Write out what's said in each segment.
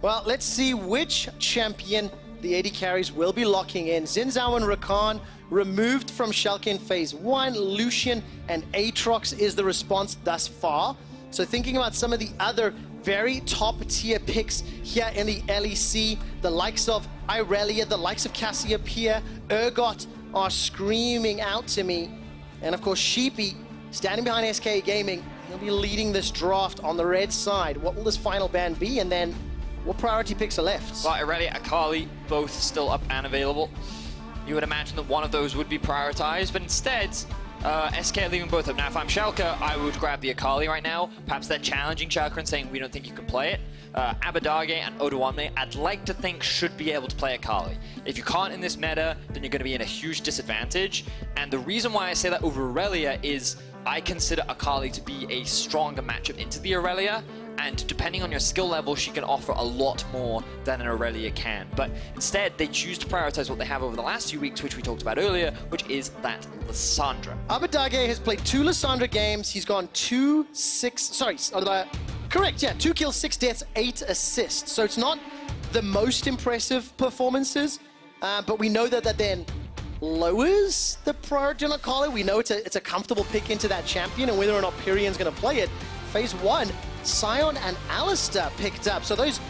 Well, let's see which champion the AD carries will be locking in. Xin Zhao and Rakan removed from Schalke in Phase 1. Lucian and Aatrox is the response thus far. So thinking about some of the other very top-tier picks here in the LEC, the likes of Irelia, the likes of Cassiopeia, Urgot are screaming out to me. And of course, Sheepy, standing behind SK Gaming, he'll be leading this draft on the red side. What will this final ban be? And then what priority picks are left? Well, Irelia, Akali, both still up and available. You would imagine that one of those would be prioritized, but instead, SK are leaving both up. Now, if I'm Schalke, I would grab the Akali right now. Perhaps they're challenging Schalke and saying, we don't think you can play it. Abbedagge and Odoamne, I'd like to think, should be able to play Akali. If you can't in this meta, then you're going to be in a huge disadvantage. And the reason why I say that over Irelia is I consider Akali to be a stronger matchup into the Irelia. And depending on your skill level, she can offer a lot more than an Irelia can. But instead, they choose to prioritize what they have over the last few weeks, which we talked about earlier, which is that Lissandra. Abbedagge has played 2 Lissandra games. He's gone 2 kills, 6 deaths, 8 assists. So it's not the most impressive performances, but we know that then lowers the priority on Akali. We know it's a comfortable pick into that champion, and whether or not Pirean's going to play it. Phase 1, Sion and Alistar picked up. So those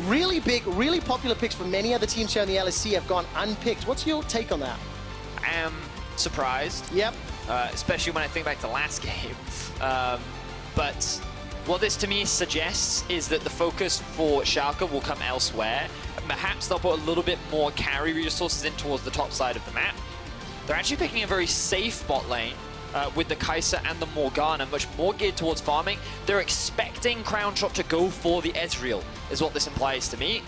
really big, really popular picks for many other teams here in the LEC have gone unpicked. What's your take on that? I am surprised. Yep. Especially when I think back to last game. But what this to me suggests is that the focus for Schalke will come elsewhere. Perhaps they'll put a little bit more carry resources in towards the top side of the map. They're actually picking a very safe bot lane. With the Kaisa and the Morgana, much more geared towards farming. They're expecting Crownshot to go for the Ezreal, is what this implies to me.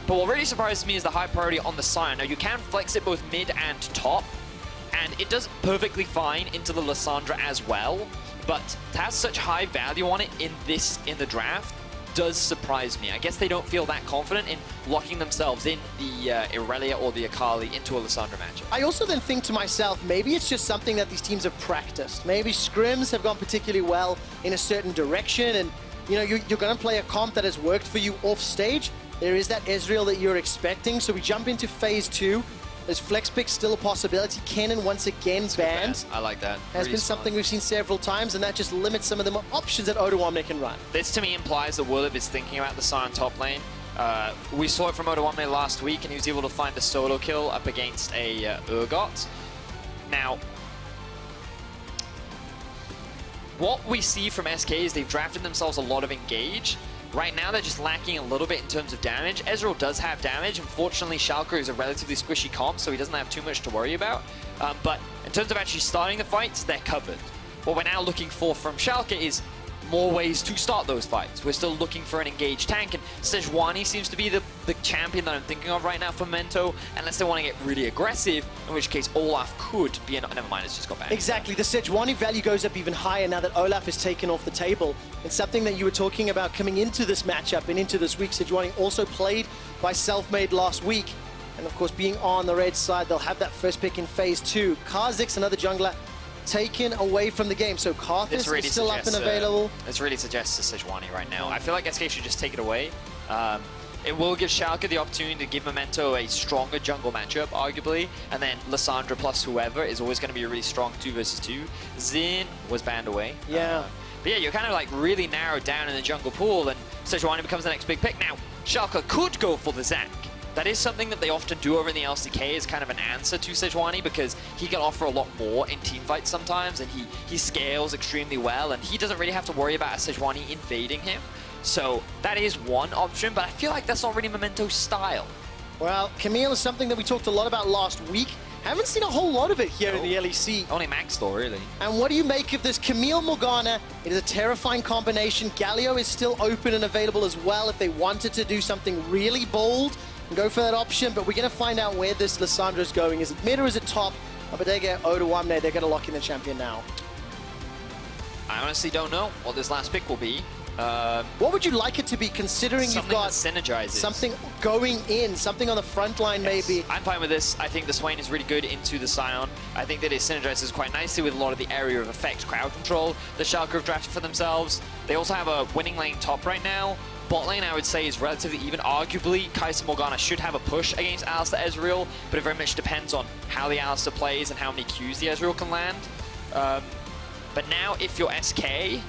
But what really surprises me is the high priority on the Sion. Now, you can flex it both mid and top, and it does perfectly fine into the Lissandra as well. But to have such high value on it in the draft does surprise me. I guess they don't feel that confident in locking themselves in the Irelia or the Akali into a Lissandra matchup. I also then think to myself, maybe it's just something that these teams have practiced. Maybe scrims have gone particularly well in a certain direction, and you know, you're going to play a comp that has worked for you off stage. There is that Ezreal that you're expecting, so we jump into Phase 2. Is flex pick still a possibility? Kennen once again banned. I like that. Has been something we've seen several times, and that just limits some of the options that Odoamne can run. This to me implies that Werlyb is thinking about the Sion top lane. We saw it from Odoamne last week, and he was able to find a solo kill up against a Urgot. Now, what we see from SK is they've drafted themselves a lot of engage. Right now, they're just lacking a little bit in terms of damage. Ezreal does have damage. Unfortunately, Schalke is a relatively squishy comp, so he doesn't have too much to worry about. But in terms of actually starting the fights, they're covered. What we're now looking for from Schalke is more ways to start those fights. We're still looking for an engaged tank, and Sejuani seems to be the champion that I'm thinking of right now for Memento, unless they want to get really aggressive, in which case Olaf could be an... Never mind, it's just got banned. Exactly, the Sejuani value goes up even higher now that Olaf is taken off the table. It's something that you were talking about coming into this matchup and into this week. Sejuani also played by Selfmade last week, and of course being on the red side, they'll have that first pick in Phase 2. Kha'Zix, another jungler, taken away from the game, so Karthus is still up and available. This really suggests to Sejuani right now. I feel like SK should just take it away. It will give Schalke the opportunity to give Memento a stronger jungle matchup, arguably, and then Lissandra plus whoever is always going to be a really strong 2 versus 2. Xin was banned away. Yeah. But yeah, you're kind of like really narrowed down in the jungle pool, and Sejuani becomes the next big pick. Now, Schalke could go for the Zac. That is something that they often do over in the LCK as kind of an answer to Sejuani, because he can offer a lot more in teamfights sometimes, and he scales extremely well, and he doesn't really have to worry about a Sejuani invading him. So that is one option, but I feel like that's not really Memento's style. Well, Camille is something that we talked a lot about last week. Haven't seen a whole lot of it here in the LEC. Only Max though, really. And what do you make of this Camille Morgana? It is a terrifying combination. Galio is still open and available as well if they wanted to do something really bold and go for that option, but we're going to find out where this Lissandra is going. Is it mid or is it top? Abbedagge, Odoamne, they're going to lock in the champion now. I honestly don't know what this last pick will be. What would you like it to be, considering you've got synergizes. Something going in, something on the front line maybe? I'm fine with this. I think the Swain is really good into the Sion. I think that it synergizes quite nicely with a lot of the area of effect crowd control that Schalke have drafted for themselves. They also have a winning lane top right now. bot lane, I would say, is relatively even. Arguably, Kaisa Morgana should have a push against Alistar Ezreal, but it very much depends on how the Alistar plays and how many Qs the Ezreal can land. But now, if you're SK,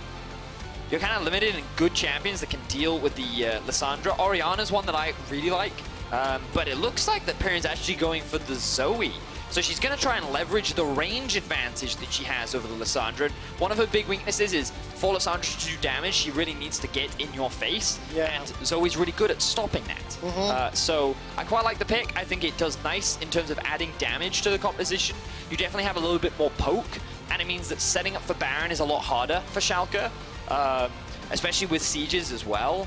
you're kind of limited in good champions that can deal with the Lissandra. Orianna's one that I really like, but it looks like that Pirean's actually going for the Zoe. So she's going to try and leverage the range advantage that she has over the Lissandra. And one of her big weaknesses is for Lissandra to do damage, she really needs to get in your face. Yeah. And Zoe's really good at stopping that. So I quite like the pick. I think it does nice in terms of adding damage to the composition. You definitely have a little bit more poke, and it means that setting up for Baron is a lot harder for Schalke, especially with sieges as well.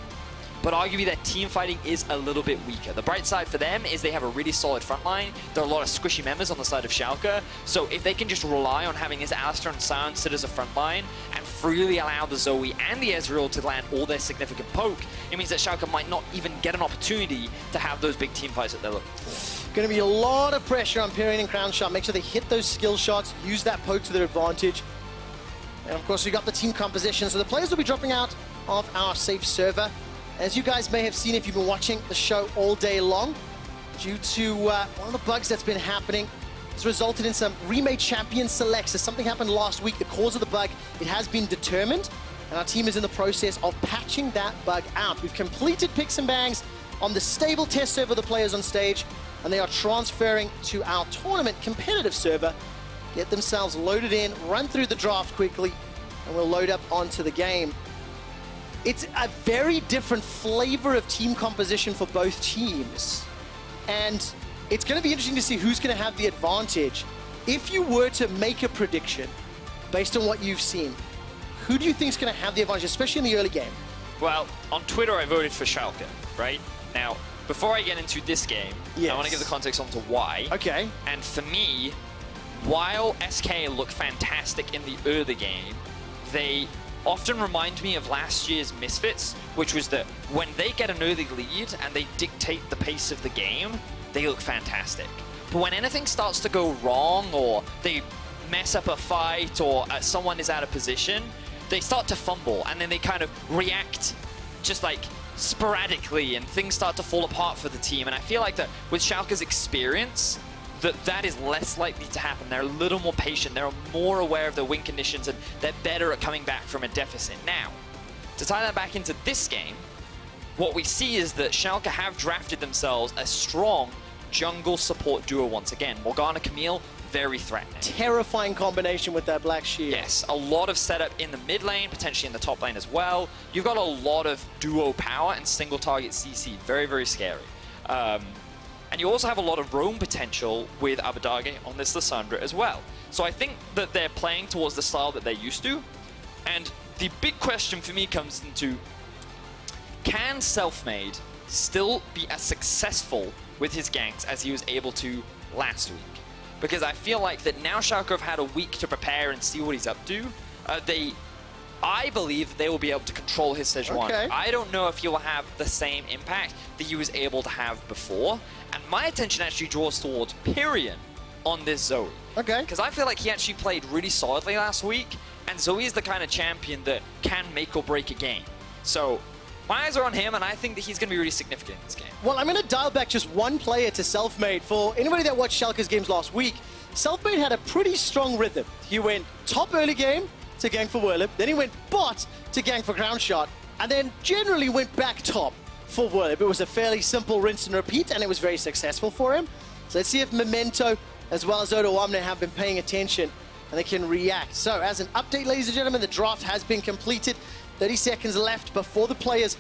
But arguably their team fighting is a little bit weaker. The bright side for them is they have a really solid front line. There are a lot of squishy members on the side of Schalke. So if they can just rely on having this Alistar and Sion sit as a front line and freely allow the Zoe and the Ezreal to land all their significant poke, it means that Schalke might not even get an opportunity to have those big team fights that they're looking for. Going to be a lot of pressure on Pirean and Crownshot. Make sure they hit those skill shots, use that poke to their advantage. And of course, we got the team composition. So the players will be dropping out of our safe server. As you guys may have seen if you've been watching the show all day long, due to one of the bugs that's been happening, has resulted in some remade champion selects. As something happened last week, the cause of the bug, it has been determined, and our team is in the process of patching that bug out. We've completed picks and bangs on the stable test server of the players on stage, and they are transferring to our tournament competitive server, get themselves loaded in, run through the draft quickly, and we'll load up onto the game. It's a very different flavor of team composition for both teams. And it's going to be interesting to see who's going to have the advantage. If you were to make a prediction based on what you've seen, who do you think is going to have the advantage, especially in the early game? Well, on Twitter, I voted for Schalke, right? Now, before I get into this game, I want to give the context on to why. Okay. And for me, while SK look fantastic in the early game, they often remind me of last year's Misfits, which was that when they get an early lead and they dictate the pace of the game, they look fantastic. But when anything starts to go wrong, or they mess up a fight, or someone is out of position, they start to fumble, and then they kind of react just like sporadically, and things start to fall apart for the team. And I feel like that with Schalke's experience, that is less likely to happen. They're a little more patient, they're more aware of their win conditions, and they're better at coming back from a deficit. Now, to tie that back into this game, what we see is that Schalke have drafted themselves a strong jungle support duo once again. Morgana, Camille, very threatening. Terrifying combination with that black shield. Yes, a lot of setup in the mid lane, potentially in the top lane as well. You've got a lot of duo power and single target CC, very, very scary. And you also have a lot of roam potential with Abbedagge on this Lissandra as well. So I think that they're playing towards the style that they're used to. And the big question for me comes into, can Selfmade still be as successful with his ganks as he was able to last week? Because I feel like that now Schalke have had a week to prepare and see what he's up to. I believe they will be able to control his Sejuani. Okay. I don't know if he will have the same impact that he was able to have before. And my attention actually draws towards Pirean on this Zoe. Okay. Because I feel like he actually played really solidly last week, and Zoe is the kind of champion that can make or break a game. So my eyes are on him, and I think that he's going to be really significant in this game. Well, I'm going to dial back just one player to Selfmade. For anybody that watched Schalke's games last week, Selfmade had a pretty strong rhythm. He went top early game to gank for Werlyb, then he went bot to gank for Crownshot, and then generally went back top for Werlyb. It was a fairly simple rinse and repeat, and it was very successful for him. So let's see if Memento, as well as Odoamne, have been paying attention and they can react. So as an update, ladies and gentlemen, the draft has been completed. 30 seconds left before the players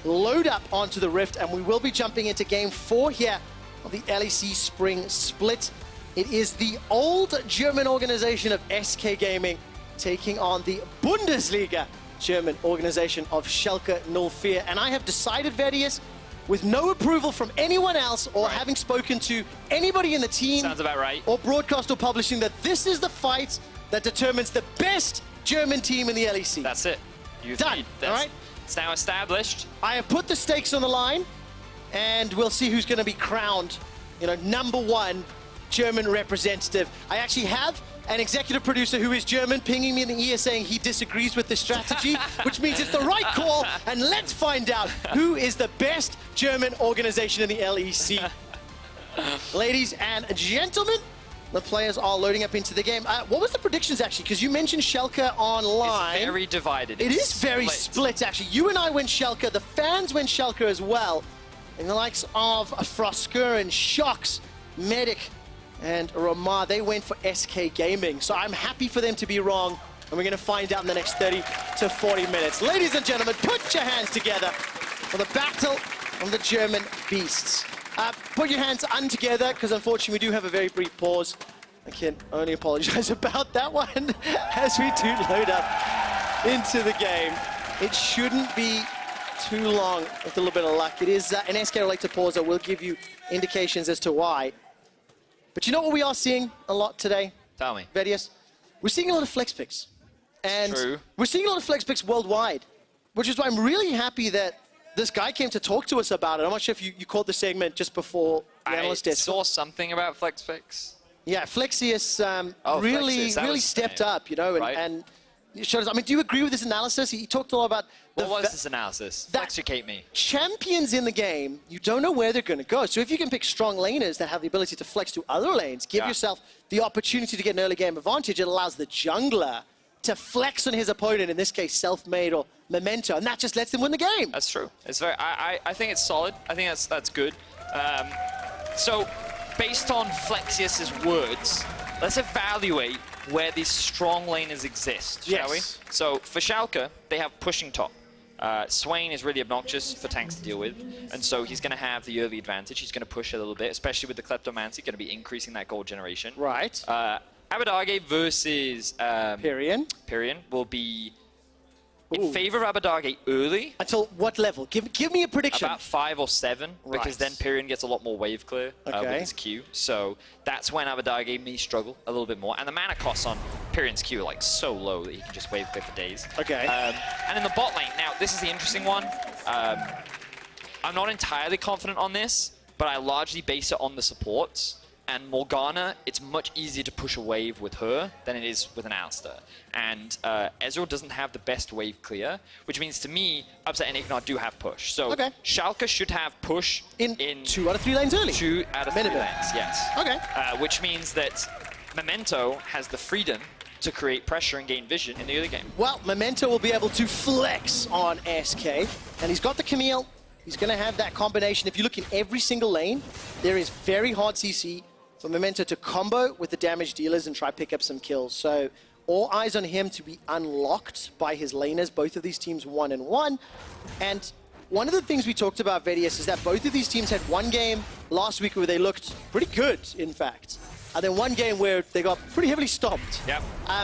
load up onto the Rift, and we will be jumping into game 4 here of the LEC Spring Split. It is the old German organization of SK Gaming taking on the Bundesliga German organization of Schalke 04. And I have decided, Vedius, with no approval from anyone else or having spoken to anybody in the team, sounds about right, or broadcast or publishing, that this is the fight that determines the best German team in the LEC. That's it. Done, all right? It's now established. I have put the stakes on the line, and we'll see who's going to be crowned, #1 German representative. I actually have an executive producer who is German pinging me in the ear saying he disagrees with this strategy, which means it's the right call. And let's find out who is the best German organization in the LEC. Ladies and gentlemen, the players are loading up into the game. What was the predictions, actually? Because you mentioned Schalke online. It's very divided. It is very split, actually. You and I went Schalke. The fans went Schalke as well. In the likes of Frosker and Shocks, Medic, and Ramar, they went for SK Gaming. So I'm happy for them to be wrong. And we're going to find out in the next 30 to 40 minutes. Ladies and gentlemen, put your hands together for the battle of the German beasts. Put your hands together, because unfortunately we do have a very brief pause. I can only apologize about that one as we do load up into the game. It shouldn't be too long with a little bit of luck. It is an SK-related pause that will give you indications as to why. But you know what we are seeing a lot today? Tell me. Vedius? We're seeing a lot of flex picks. And True. We're seeing a lot of flex picks worldwide, which is why I'm really happy that this guy came to talk to us about it. I'm not sure if you caught the segment just before the analyst I desk. saw something about FlexPix. Yeah, Flexius really Flexius, stepped up, you know, right? and it showed us. I mean, do you agree with this analysis? He talked a lot about What was this analysis? Flexicate me. Champions in the game, you don't know where they're going to go. So if you can pick strong laners that have the ability to flex to other lanes, give yourself the opportunity to get an early game advantage, it allows the jungler to flex on his opponent, in this case, Selfmade or Memento, and that just lets them win the game. That's true. It's very. I think it's solid. I think that's good. So, based on Flexius's words, let's evaluate where these strong laners exist, shall we? So for Schalke, they have pushing top. Swain is really obnoxious for tanks to deal with, and so he's going to have the early advantage. He's going to push a little bit, especially with the Kleptomancy, going to be increasing that gold generation. Right. Abbedagge versus Pirean will be in favor of Abbedagge early. Until what level? Give me a prediction. About 5 or 7, because then Pirean gets a lot more wave clear with his Q. So that's when Abbedagge may struggle a little bit more. And the mana costs on Pirean's Q are like so low that he can just wave clear for days. Okay. And in the bot lane, now this is the interesting one. I'm not entirely confident on this, but I largely base it on the supports. And Morgana, it's much easier to push a wave with her than it is with an Alistar. And Ezreal doesn't have the best wave clear, which means to me, Upset and IgNar do have push. So Schalke should have push in 2 out of 3 lanes early. 2 out of 3 lanes, yes. Okay. Which means that Memento has the freedom to create pressure and gain vision in the early game. Well, Memento will be able to flex on SK, and he's got the Camille. He's going to have that combination. If you look in every single lane, there is very hard CC for Memento to combo with the damage dealers and try pick up some kills. So all eyes on him to be unlocked by his laners. Both of these teams 1-1. And one of the things we talked about, Vedius, is that both of these teams had one game last week where they looked pretty good, in fact. And then one game where they got pretty heavily stomped. Yep.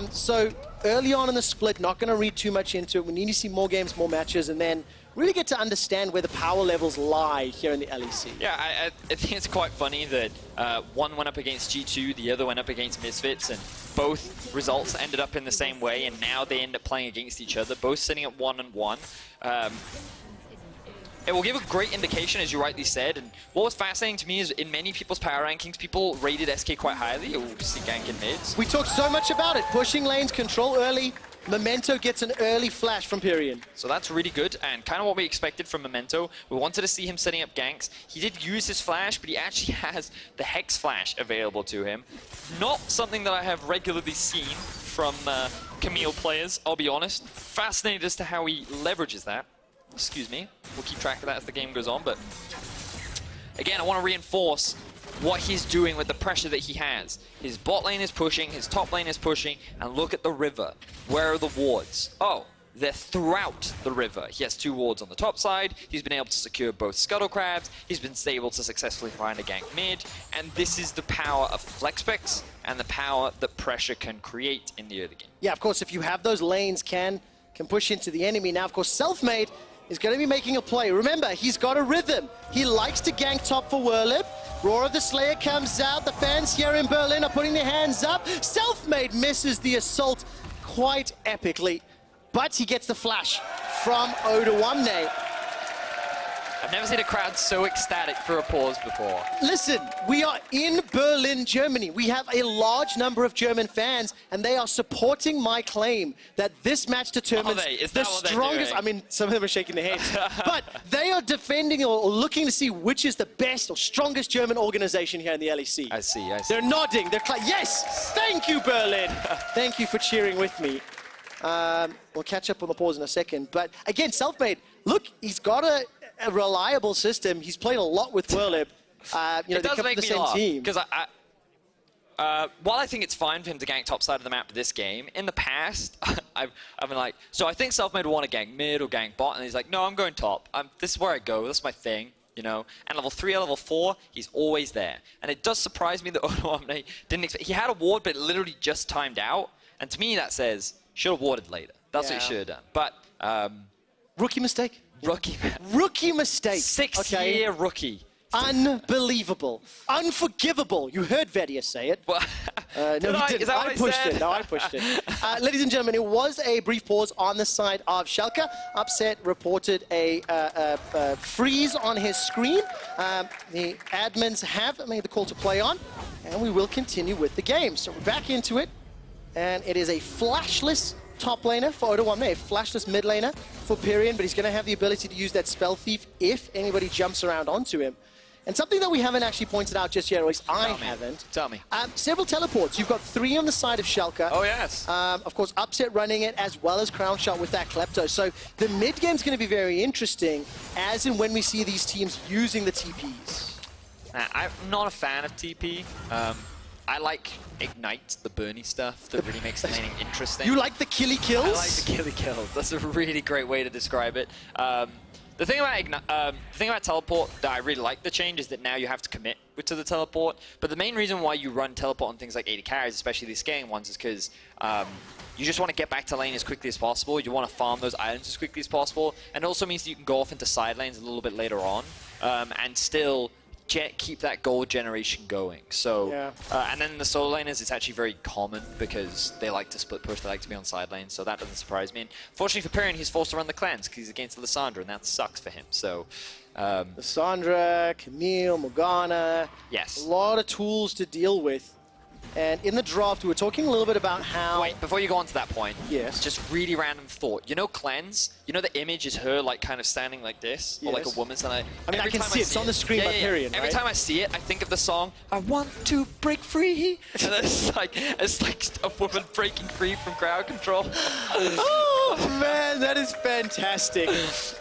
So early on in the split, not going to read too much into it. We need to see more games, more matches, and then really get to understand where the power levels lie here in the LEC. Yeah, I think it's quite funny that one went up against G2, the other went up against Misfits, and both results ended up in the same way, and now they end up playing against each other, both sitting at 1-1. It will give a great indication, as you rightly said, and what was fascinating to me is in many people's power rankings, people rated SK quite highly, obviously gank in mids. We talked so much about it, pushing lanes, control early. Memento gets an early flash from Pirean. So that's really good, and kind of what we expected from Memento. We wanted to see him setting up ganks. He did use his flash, but he actually has the Hex flash available to him. Not something that I have regularly seen from Camille players, I'll be honest. Fascinated as to how he leverages that. Excuse me. We'll keep track of that as the game goes on, but again, I want to reinforce what he's doing with the pressure that he has. His bot lane is pushing, his top lane is pushing, and look at the river. Where are the wards? Oh, they're throughout the river. He has 2 wards on the top side, he's been able to secure both Scuttle Crabs, he's been able to successfully find a gank mid, and this is the power of FlexPix and the power that pressure can create in the early game. Yeah, of course, if you have those lanes, can push into the enemy. Now, of course, Selfmade is going to be making a play. Remember, he's got a rhythm. He likes to gank top for Werlyb. Roar of the Slayer comes out. The fans here in Berlin are putting their hands up. Selfmade misses the assault quite epically, but he gets the flash from Odoamne. I've never seen a crowd so ecstatic for a pause before. Listen, we are in Berlin, Germany. We have a large number of German fans, and they are supporting my claim that this match determines the strongest. I mean, some of them are shaking their heads, but they are defending or looking to see which is the best or strongest German organization here in the LEC. I see. They're nodding. They're yes, thank you, Berlin. Thank you for cheering with me. We'll catch up on the pause in a second, but again, Selfmade. Look, he's got a reliable system. He's played a lot with Werlyb. You know, it does make the me same laugh, team. because while I think it's fine for him to gank top side of the map this game, in the past, I've been like, so I think Selfmade will want to gank mid or gank bot, and he's like, no, I'm going top. This is where I go. That's my thing, you know. And level 3 or level 4, he's always there. And it does surprise me that Odoamne didn't expect. He had a ward, but it literally just timed out. And to me, that says, should have warded later. That's what he should have done. But rookie mistake. Rookie mistake. 6-year rookie. Unbelievable. Unforgivable. You heard Vedius say it. Well, no, he didn't. Is that what I pushed it. No, I pushed it. Ladies and gentlemen, it was a brief pause on the side of Schalke. Upset reported a freeze on his screen. The admins have made the call to play on, and we will continue with the game. So we're back into it, and it is a flashless top laner for Odoamne, a flashless mid laner for Pirean, but he's going to have the ability to use that Spell Thief if anybody jumps around onto him. And something that we haven't actually pointed out just yet, or at least I haven't. Tell me. Several teleports. You've got 3 on the side of Schalke. Oh, yes. Of course, Upset running it, as well as Crownshot with that Klepto. So the mid game's going to be very interesting, as in when we see these teams using the TPs. I'm not a fan of TP. I like Ignite, the Bernie stuff that really makes the laning interesting. You like the killy kills? I like the killy kills. That's a really great way to describe it. The thing about teleport that I really like the change is that now you have to commit to the teleport. But the main reason why you run teleport on things like AD carries, especially these scaling ones, is because you just want to get back to lane as quickly as possible. You want to farm those islands as quickly as possible. And it also means that you can go off into side lanes a little bit later on and still keep that gold generation going. So, and then the solo laners, it's actually very common because they like to split push, they like to be on side lanes, so that doesn't surprise me. And fortunately for Pirean, he's forced to run the clans because he's against Lissandra, and that sucks for him. So, Lissandra, Camille, Morgana. Yes. A lot of tools to deal with. And in the draft, we were talking a little bit about how... Wait, before you go on to that point, yes, just really random thought. You know Cleanse? You know the image is her like kind of standing like this? Yes. Or like a woman standing I mean, I can see it. It's on the screen by Pirean, Every time I see it, I think of the song, I want to break free. And it's like a woman breaking free from crowd control. Oh, man, that is fantastic.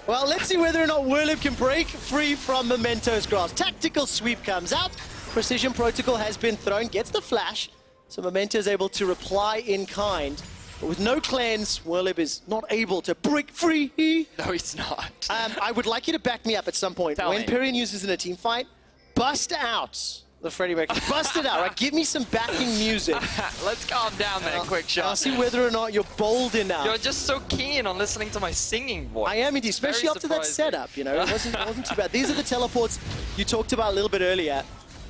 Well, let's see whether or not Werlyb can break free from Memento's grasp. Tactical sweep comes out. Precision Protocol has been thrown, gets the flash, so Memento is able to reply in kind. But with no cleanse, Werlyb is not able to break free. No, he's not. I would like you to back me up at some point. When Pirean uses in a team fight, bust out the Freddie Mercury. Bust it out, right? Give me some backing music. Let's calm down there, QuickShot. I'll see whether or not you're bold enough. You're just so keen on listening to my singing voice. I am indeed, especially after that setup, you know. It wasn't too bad. These are the teleports you talked about a little bit earlier.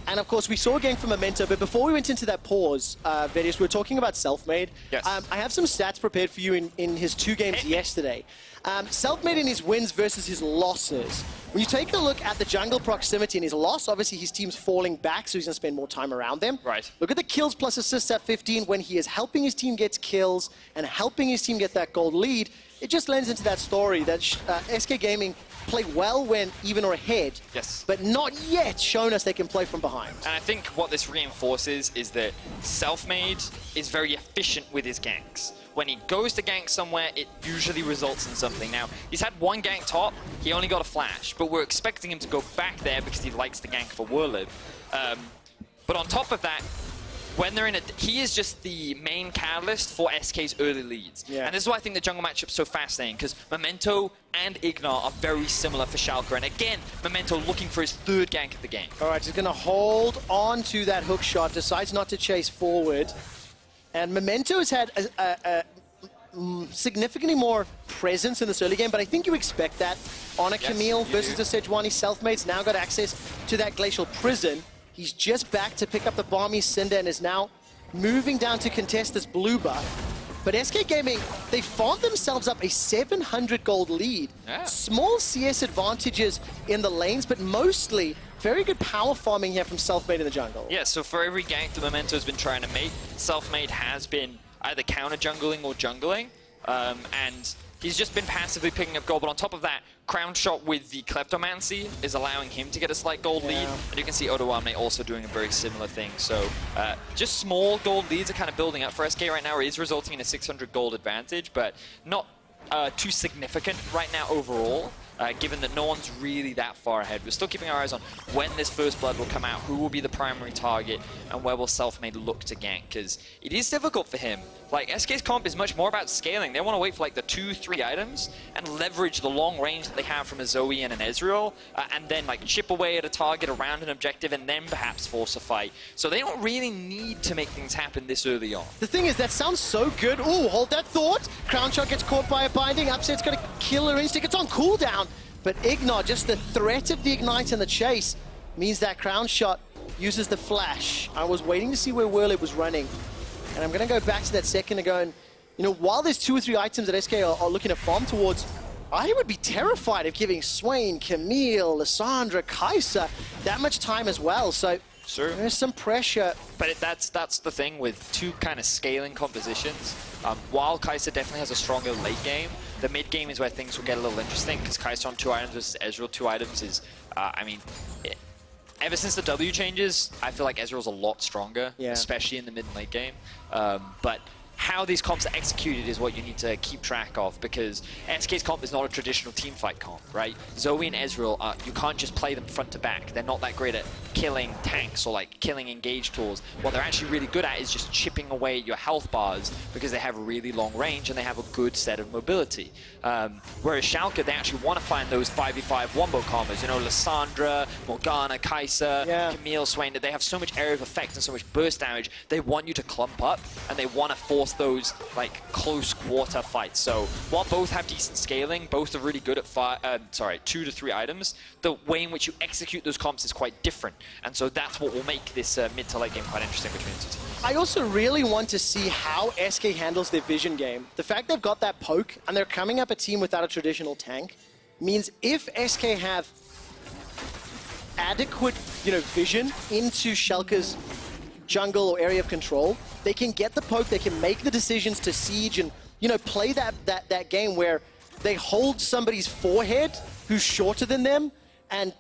And of course, we saw a game from Memento, but before we went into that pause, Vedius, we were talking about Selfmade. Yes. I have some stats prepared for you in his 2 games yesterday. Selfmade in his wins versus his losses. When you take a look at the jungle proximity in his loss, obviously his team's falling back, so he's going to spend more time around them. Right. Look at the kills plus assists at 15 when he is helping his team get kills and helping his team get that gold lead. It just lends into that story that SK Gaming play well when even or ahead, yes, but not yet shown us they can play from behind. And I think what this reinforces is that Selfmade is very efficient with his ganks. When he goes to gank somewhere, it usually results in something. Now, he's had 1 gank top, he only got a flash, but we're expecting him to go back there because he likes to gank for Werlyb. But on top of that, when they're in he is just the main catalyst for SK's early leads. Yeah. And this is why I think the jungle matchup's so fascinating, because Memento and IgNar are very similar for Schalke. And again, Memento looking for his 3rd gank of the game. All right, he's going to hold on to that hook shot, decides not to chase forward. And Memento has had significantly more presence in this early game, but I think you expect that on a Camille versus the Sejuani. Selfmade's now got access to that Glacial Prison. He's just back to pick up the Balmy Cinder and is now moving down to contest this blue buff. But SK Gaming, they farmed themselves up a 700 gold lead. Yeah. Small CS advantages in the lanes, but mostly very good power farming here from Selfmade in the jungle. Yeah, so for every gank that Memento's been trying to make, Selfmade has been either counter-jungling or jungling, and he's just been passively picking up gold, but on top of that, Crownshot with the Kleptomancy is allowing him to get a slight gold lead, and you can see Odoamne also doing a very similar thing. So just small gold leads are kind of building up for SK right now. It is resulting in a 600 gold advantage, but not too significant right now overall, given that no one's really that far ahead. We're still keeping our eyes on when this first blood will come out, who will be the primary target, and where will Selfmade look to gank, because it is difficult for him. Like, SK's comp is much more about scaling. They want to wait for like the 2-3 items and leverage the long range that they have from a Zoe and an Ezreal, and then like chip away at a target around an objective and then perhaps force a fight. So they don't really need to make things happen this early on. The thing is, that sounds so good. Ooh, hold that thought. Crownshot gets caught by a binding. Upset's got a killer instinct. It's on cooldown. But IgNar, just the threat of the Ignite and the chase means that Crownshot uses the flash. I was waiting to see where Werlyb was running. And I'm going to go back to that second ago. And, you know, while there's 2 or 3 items that SK are looking to farm towards, I would be terrified of giving Swain, Camille, Lissandra, Kaisa that much time as well. So Sure. there's some pressure. But that's the thing with two kind of scaling compositions. While Kaisa definitely has a stronger late game, the mid game is where things will get a little interesting, because Kaisa on 2 items versus Ezreal 2 items is, I mean, ever since the W changes, I feel like Ezreal's a lot stronger, especially in the mid and late game. But how these comps are executed is what you need to keep track of, because SK's comp is not a traditional teamfight comp, right? Zoe and Ezreal, you can't just play them front to back. They're not that great at killing tanks or like killing engaged tools. What they're actually really good at is just chipping away at your health bars, because they have a really long range and they have a good set of mobility. Whereas Schalke, they actually want to find those 5v5 wombo combos, you know, Lissandra, Morgana, Kaisa, Camille, Swain, they have so much area of effect and so much burst damage. They want you to clump up and they want to force those like close quarter fights. So while both have decent scaling, both are really good at 2 to 3 items, the way in which you execute those comps is quite different. And so that's what will make this mid to late game quite interesting between the two teams. I also really want to see how SK handles their vision game. The fact they've got that poke and they're coming up a team without a traditional tank means if SK have adequate, vision into Schalke's jungle or area of control, they can get the poke, they can make the decisions to siege and, play that game where they hold somebody's forehead who's shorter than them and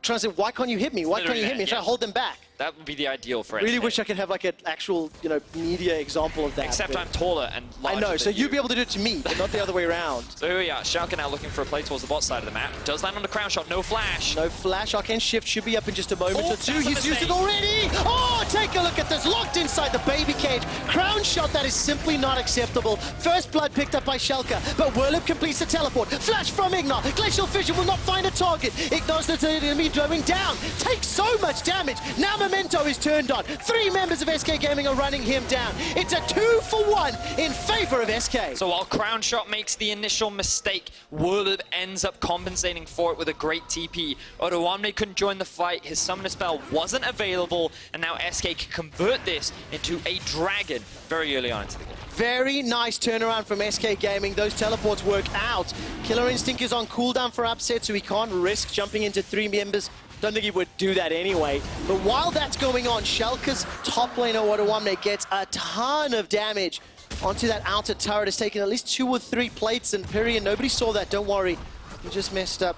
trying to say, why can't you hit me? Why can't you hit me? And try to hold them back. That would be the ideal for Really SK. wish I could have like an actual, media example of that. Except I'm taller and larger. I know, so than you'd be able to do it to me, but not the other way around. So here we are, Schalke now looking for a play towards the bot side of the map. Does land on the Crownshot, no flash. No flash, Arcane Shift should be up in just a moment or two. That's a He's used it mistake. already! Oh, take a look at this, locked inside the baby cage. Crownshot, that is simply not acceptable. First blood picked up by Schalke, but Werlyb completes the teleport. Flash from IgNar, Glacial Fissure will not find a target. IgNar's the enemy going down, takes so much damage. Now Memento is turned on. 3 members of SK Gaming are running him down. It's a 2-for-1 in favor of SK. So while Crownshot makes the initial mistake, Werlyb ends up compensating for it with a great TP. Odoamne couldn't join the fight, his summoner spell wasn't available, and now SK can convert this into a dragon very early on into the game. Very nice turnaround from SK Gaming. Those teleports work out. Killer Instinct is on cooldown for Upset, so he can't risk jumping into 3 members. Don't think he would do that anyway. But while that's going on, Schalke's top laner Odoamne gets a ton of damage onto that outer turret. Has taken at least 2 or 3 plates, and Pirean, nobody saw that, don't worry. He just messed up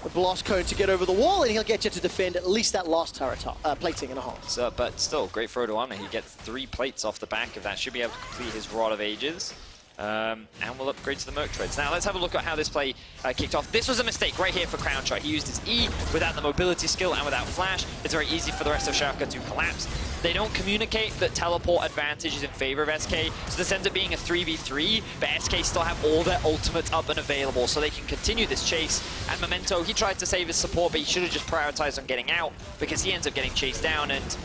the blast cone to get over the wall, and he'll get you to defend at least that last turret plating and a half. So, but still, great for Odoamne. He gets 3 plates off the back of that. Should be able to complete his Rod of Ages. And we'll upgrade to the Merc Treads. Now let's have a look at how this play kicked off. This was a mistake right here for Crownshot. He used his E without the mobility skill and without flash. It's very easy for the rest of Schalke to collapse. They don't communicate that teleport advantage is in favor of SK, so this ends up being a 3v3, but SK still have all their ultimates up and available, so they can continue this chase. And Memento, he tried to save his support, but he should have just prioritized on getting out, because he ends up getting chased down, and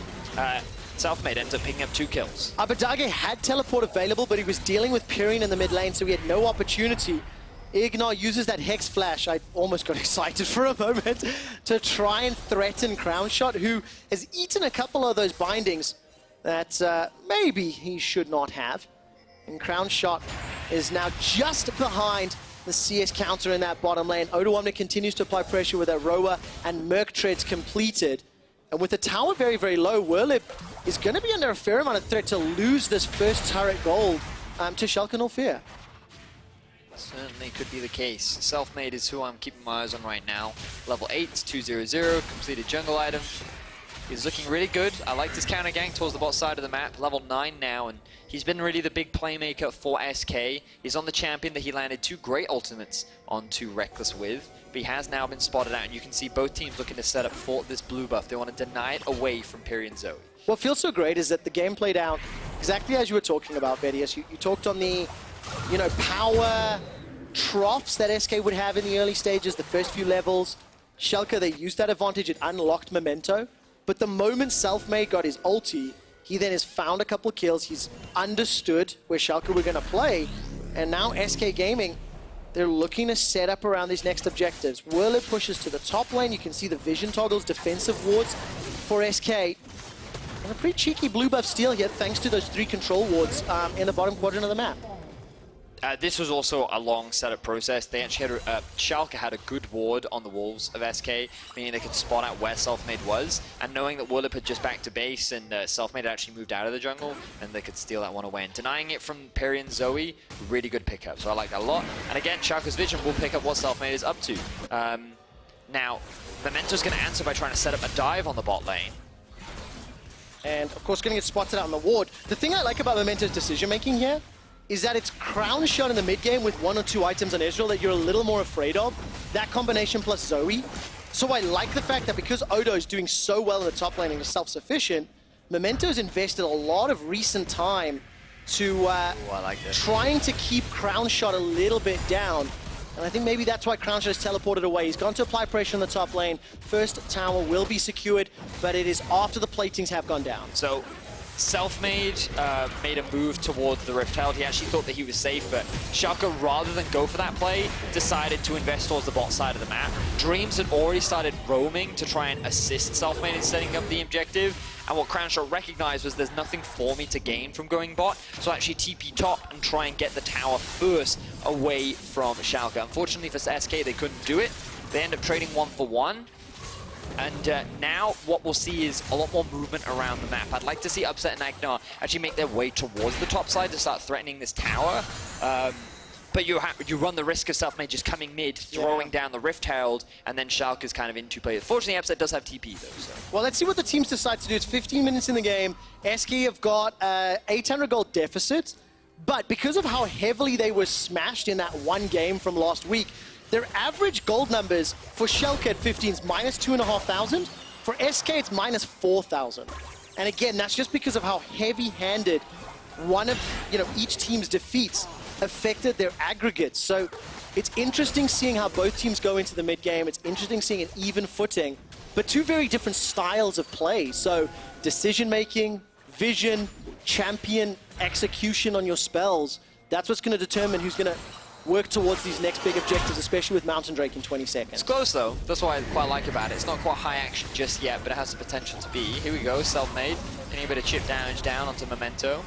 Selfmade ends up picking up 2 kills. Abbedagge had teleport available, but he was dealing with Pirean in the mid lane, so he had no opportunity. IgNar uses that Hex Flash, I almost got excited for a moment, to try and threaten Crownshot, who has eaten a couple of those bindings that maybe he should not have. And Crownshot is now just behind the CS counter in that bottom lane. Odoamne continues to apply pressure with that Roa and Merc Treads completed. And with the tower very, very low, Werlyb is going to be under a fair amount of threat to lose this first turret gold to Schalke 04. Certainly could be the case. Selfmade is who I'm keeping my eyes on right now. Level 8, 200, completed jungle item. He's looking really good. I like his counter gang towards the bot side of the map. Level 9 now, and he's been really the big playmaker for SK. He's on the champion that he landed 2 great ultimates onto Reckless with, but he has now been spotted out, and you can see both teams looking to set up for this blue buff. They want to deny it away from Pirean Zoe. What feels so great is that the game played out exactly as you were talking about, Vedius. You talked on the, power troughs that SK would have in the early stages, the first few levels. Schalke, they used that advantage. It unlocked Memento. But the moment Selfmade got his ulti, he then has found a couple kills. He's understood where Schalke were going to play. And now SK Gaming, they're looking to set up around these next objectives. Werlyb pushes to the top lane. You can see the vision toggles, defensive wards for SK. And a pretty cheeky blue buff steal here, thanks to those 3 control wards in the bottom quadrant of the map. This was also a long setup process. They actually had Schalke had a good ward on the walls of SK, meaning they could spot out where Selfmade was. And knowing that Werlyb had just back to base and Selfmade had actually moved out of the jungle, and they could steal that one away. And denying it from Pirean Zoe, really good pickup. So I like that a lot. And again, Schalke's vision will pick up what Selfmade is up to. Now, Memento's going to answer by trying to set up a dive on the bot lane. And of course, going to get spotted out on the ward. The thing I like about Memento's decision-making here is that it's Crownshot in the mid-game with 1 or 2 items on Ezreal that you're a little more afraid of. That combination plus Zoe. So I like the fact that because Odo is doing so well in the top lane and is self-sufficient, Memento's invested a lot of recent time to trying to keep Crownshot a little bit down. And I think maybe that's why Crownshot has teleported away. He's gone to apply pressure on the top lane. First tower will be secured, but it is after the platings have gone down. So Selfmade made a move towards the Rift Herald. He actually thought that he was safe, but Schalke, rather than go for that play, decided to invest towards the bot side of the map. Dreams had already started roaming to try and assist Selfmade in setting up the objective, and what Crownshot recognized was there's nothing for me to gain from going bot, so actually TP top and try and get the tower first away from Schalke. Unfortunately for SK, they couldn't do it. They end up trading 1 for 1. And now what we'll see is a lot more movement around the map. I'd like to see Upset and IgNar actually make their way towards the top side to start threatening this tower. But you run the risk of Selfmade just coming mid, throwing down the Rift Herald, and then Schalke's kind of in 2 players. Fortunately, Upset does have TP though. So. Well, let's see what the teams decide to do. It's 15 minutes in the game. SK have got 800 gold deficit, but because of how heavily they were smashed in that one game from last week, their average gold numbers for Schalke at 15 is minus 2,500. For SK, it's minus 4,000. And again, that's just because of how heavy-handed one of each team's defeats affected their aggregates. So it's interesting seeing how both teams go into the mid-game. It's interesting seeing an even footing, but 2 very different styles of play. So decision-making, vision, champion, execution on your spells, that's what's going to determine who's going to work towards these next big objectives, especially with Mountain Drake in 20 seconds. It's close though. That's what I quite like about it. It's not quite high action just yet, but it has the potential to be. Here we go, Selfmade. Getting a bit of chip damage down onto Memento.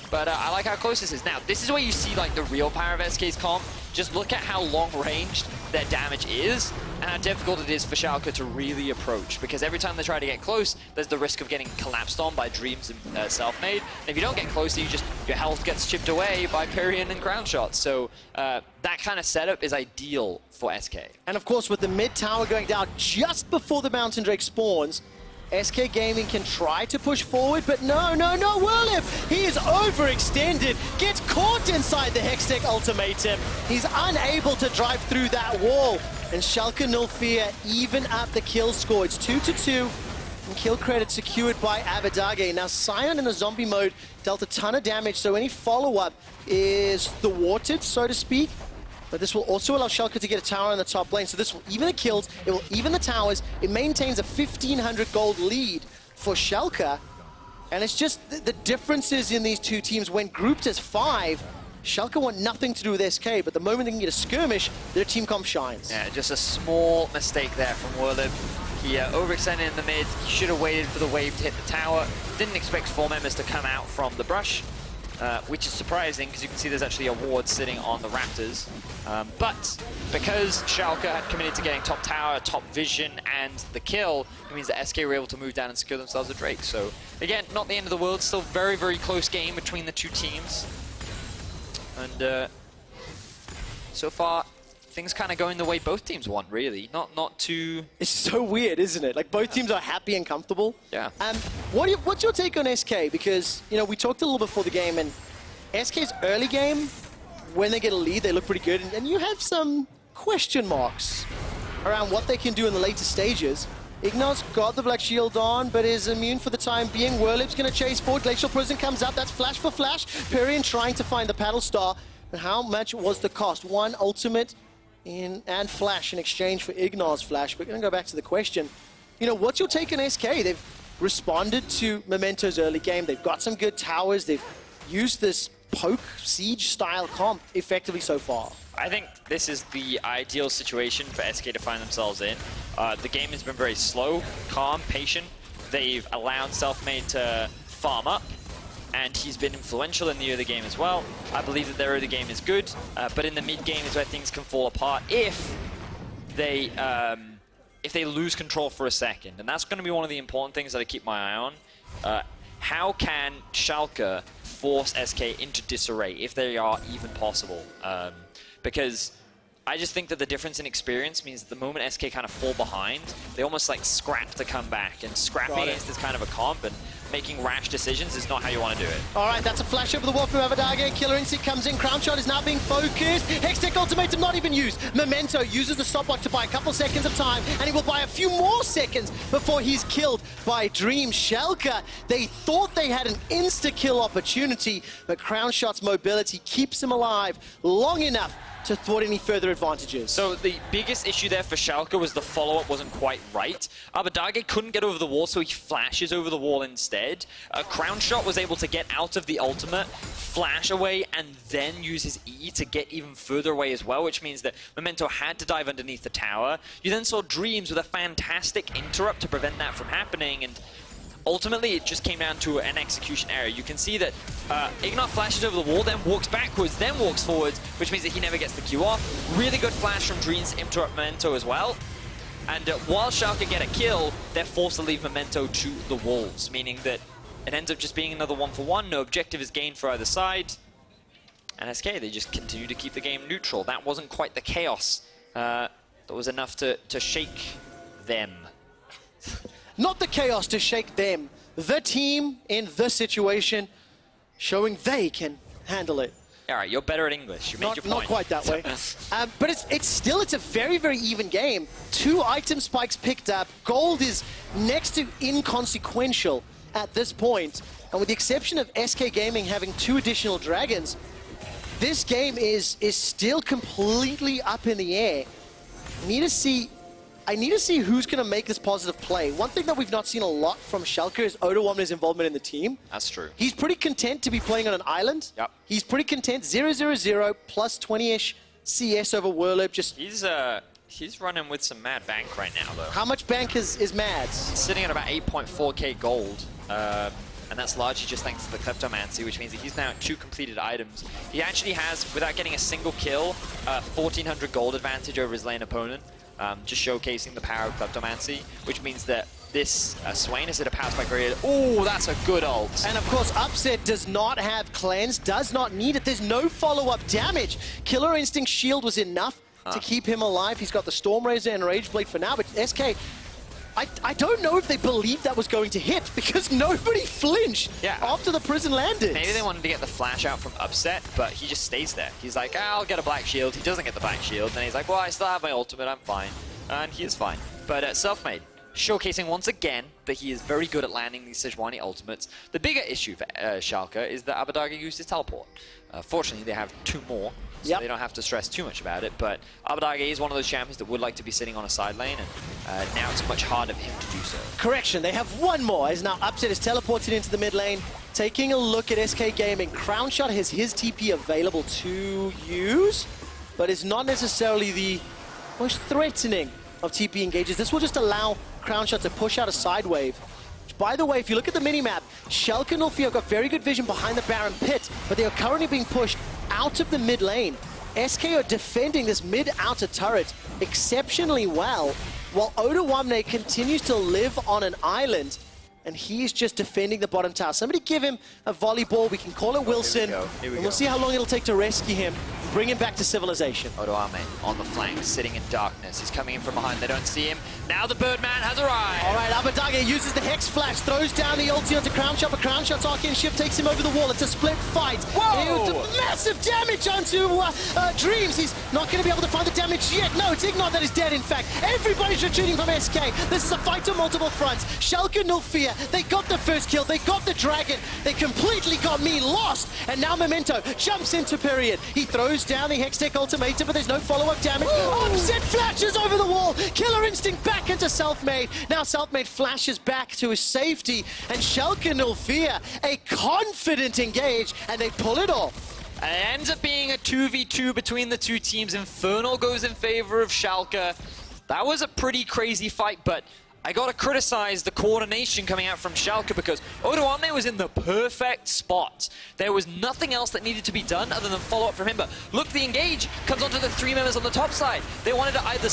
But I like how close this is. Now, this is where you see like the real power of SK's comp. Just look at how long-ranged their damage is and how difficult it is for Schalke to really approach. Because every time they try to get close, there's the risk of getting collapsed on by Dreams and Selfmade. And if you don't get close, your health gets chipped away by Pirean and Crownshot. So that kind of setup is ideal for SK. And of course, with the mid tower going down just before the Mountain Drake spawns, SK Gaming can try to push forward, but no, Werlyb, he is overextended, gets caught inside the Hextech ultimatum. He's unable to drive through that wall, and Schalke 04 even up the kill score. It's 2-2, and kill credit secured by Abbedagge. Now, Sion in the zombie mode dealt a ton of damage, so any follow-up is thwarted, so to speak. But this will also allow Schalke to get a tower in the top lane. So this will even the kills, it will even the towers. It maintains a 1,500 gold lead for Schalke. And it's just the differences in these 2 teams. When grouped as 5, Schalke want nothing to do with SK, but the moment they can get a skirmish, their team comp shines. Yeah, just a small mistake there from Werlyb. He overextended in the mid. He should have waited for the wave to hit the tower. Didn't expect 4 members to come out from the brush. which is surprising because you can see there's actually a ward sitting on the Raptors. But because Schalke had committed to getting top tower, top vision, and the kill, it means that SK were able to move down and secure themselves a Drake. So again, not the end of the world, still very, very close game between the two teams. And so far, things kind of going the way both teams want, really. Not too... It's so weird, isn't it? Like, both teams are happy and comfortable. Yeah. What's your take on SK? Because, you know, we talked a little before the game, and SK's early game, when they get a lead, they look pretty good. And you have some question marks around what they can do in the later stages. ignar's got the Black Shield on, but is immune for the time being. Werlyb's going to chase forward. Glacial Prison comes up. That's flash for flash. Pirean trying to find the Paddle Star. And how much was the cost? One ultimate and flash in exchange for ignar's flash. We're going to go back to the question. You know, what's your take on SK? They've responded to Memento's early game. They've got some good towers. They've used this poke siege style comp effectively so far. I think this is the ideal situation for SK to find themselves in. The game has been very slow, calm, patient. They've allowed Selfmade to farm up, and he's been influential in the early game as well. I believe that their early game is good, but in the mid game is where things can fall apart if they lose control for a second. And that's going to be one of the important things that I keep my eye on. How can Schalke force SK into disarray, if they are even possible? Because I just think that the difference in experience means that the moment SK kind of fall behind, they almost like scrap to come back. And scrapping against this kind of a comp and making rash decisions is not how you want to do it. All right, that's a flash over the wall from Abbedagge. Killer Instinct comes in. Crownshot is now being focused. Hextech Ultimatum not even used. Memento uses the stopwatch to buy a couple seconds of time, and he will buy a few more seconds before he's killed by Dream. Schalke, they thought they had an insta-kill opportunity, but Crownshot's mobility keeps him alive long enough to thwart any further advantages. So the biggest issue there for Schalke was the follow-up wasn't quite right. Abbedagge couldn't get over the wall, so he flashes over the wall instead. Crownshot was able to get out of the ultimate, flash away, and then use his E to get even further away as well, which means that Memento had to dive underneath the tower. You then saw Dreams with a fantastic interrupt to prevent that from happening, and ultimately, it just came down to an execution error. You can see that ignar flashes over the wall, then walks backwards, then walks forwards, which means that he never gets the Q off. Really good flash from Dreams to interrupt Memento as well. And while Schalke get a kill, they're forced to leave Memento to the walls, meaning that it ends up just being another 1-for-1. No objective is gained for either side. And SK, they just continue to keep the game neutral. That wasn't quite the chaos that was enough to shake them. Not the chaos to shake them. The team in the situation showing they can handle it. All right, you're better at English. You made your point. Not quite that way. But it's a very, very even game. 2 item spikes picked up. Gold is next to inconsequential at this point. And with the exception of SK Gaming having 2 additional dragons, this game is still completely up in the air. I need to see who's going to make this positive play. One thing that we've not seen a lot from Schalke is Odoamne's involvement in the team. That's true. He's pretty content to be playing on an island. Yep. He's pretty content. 0-0-0 plus 20-ish CS over Werlyb. Just he's running with some mad bank right now, though. How much bank is mad? He's sitting at about 8.4k gold. And that's largely just thanks to the Kleptomancy, which means that he's now at 2 completed items. He actually has, without getting a single kill, 1400 gold advantage over his lane opponent. Just showcasing the power of Kleptomancy, which means that this Swain is at a power spike area. Oh, that's a good ult. And of course, Upset does not have cleanse, does not need it. There's no follow-up damage. Killer Instinct shield was enough to keep him alive. He's got the Storm Razor and Rage Blade for now, but SK, I don't know if they believed that was going to hit because nobody flinched after the prison landed. Maybe they wanted to get the flash out from Upset, but he just stays there. He's like, I'll get a black shield. He doesn't get the black shield. Then he's like, well, I still have my ultimate. I'm fine. And he is fine. But Selfmade, showcasing once again that he is very good at landing these Sejuani ultimates. The bigger issue for Schalke is that Abbedagge used his teleport. Fortunately, they have 2 more. So they don't have to stress too much about it, but Abbedagge is one of those champions that would like to be sitting on a side lane, and now it's much harder for him to do so. Correction, they have 1 more, as now Upset is teleported into the mid lane. Taking a look at SK Gaming, Crownshot has his TP available to use, but it's not necessarily the most threatening of TP engages. This will just allow Crownshot to push out a side wave, which By the way, if you look at the minimap, Schalke and Ulfio got very good vision behind the Baron pit, but they are currently being pushed out of the mid lane. SK are defending this mid-outer turret exceptionally well, while Odoamne continues to live on an island, and he is just defending the bottom tower. Somebody give him a volleyball. We can call it Wilson, and we'll see how long it'll take to rescue him, bring him back to civilization. Odoamne on the flank, sitting in darkness. He's coming in from behind. They don't see him. Now the Birdman has arrived. All right, Abbedagge uses the Hex Flash, throws down the ulti onto Crownshot, but Crownshot's arcane shift takes him over the wall. It's a split fight. Whoa! Massive damage onto Dreams. He's not going to be able to find the damage yet. No, it's IgNar that is dead, in fact. Everybody's retreating from SK. This is a fight on multiple fronts. Schalke, no fear. They got the first kill. They got the dragon. They completely got me lost. And now Memento jumps into Pirean. He throws down the Hextech ultimatum, but there's no follow-up damage. Upset flashes over the wall. Killer instinct back into Selfmade. Now Selfmade flashes back to his safety, and Schalke no fear. A confident engage, and they pull it off. And it ends up being a 2v2 between the two teams. Infernal goes in favor of Schalke. That was a pretty crazy fight, but I gotta criticize the coordination coming out from Schalke because Odoamne was in the perfect spot. There was nothing else that needed to be done other than follow up from him. But look, the engage comes onto the 3 members on the top side. They wanted to either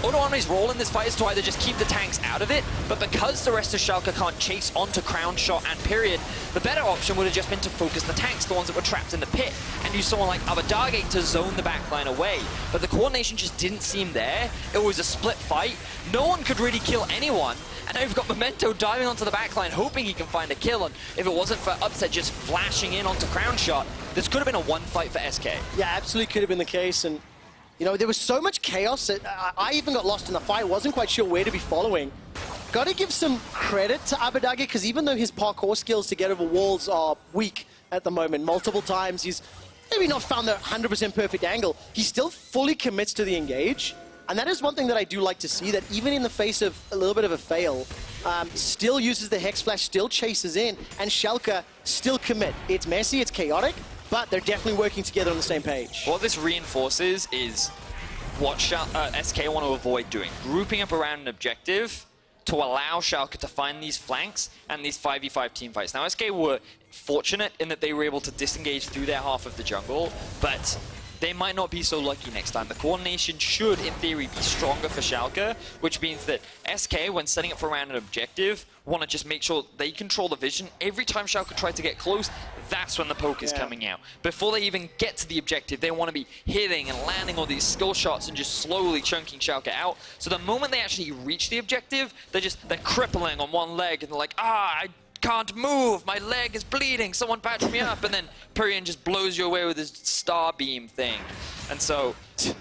Odoamne's role in this fight is to either just keep the tanks out of it, but because the rest of Schalke can't chase onto Crownshot and Pirean, the better option would have just been to focus the tanks, the ones that were trapped in the pit, and use someone like Abbedagge to zone the backline away. But the coordination just didn't seem there. It was a split fight. No one could really kill anyone. And now you've got Memento diving onto the backline, hoping he can find a kill. And if it wasn't for Upset just flashing in onto Crownshot, this could have been a one fight for SK. Yeah, absolutely could have been the case. And you know, there was so much chaos that I even got lost in the fight. Wasn't quite sure where to be following. Got to give some credit to Abbedagge, because even though his parkour skills to get over walls are weak at the moment, multiple times he's maybe not found the 100% perfect angle, he still fully commits to the engage. And that is one thing that I do like to see, that even in the face of a little bit of a fail, still uses the Hex Flash, still chases in, and Schalke still commit. It's messy, it's chaotic, but they're definitely working together on the same page. What this reinforces is what SK want to avoid doing. Grouping up around an objective to allow Schalke to find these flanks and these 5v5 team fights. Now, SK were fortunate in that they were able to disengage through their half of the jungle, but they might not be so lucky next time. The coordination should, in theory, be stronger for Schalke, which means that SK, when setting up for around an objective, want to just make sure they control the vision. Every time Schalke try to get close, that's when the poke is coming out. Before they even get to the objective, they want to be hitting and landing all these skill shots and just slowly chunking Schalke out. So the moment they actually reach the objective, they're crippling on one leg and they're like, I can't move, my leg is bleeding, someone patch me up, and then Pirean just blows you away with his star beam thing. And so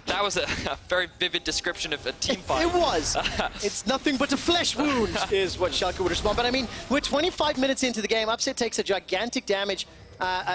that was a very vivid description of a team fight. It was. It's nothing but a flesh wound, is what Schalke would respond. But I mean, we're 25 minutes into the game. Upset takes a gigantic damage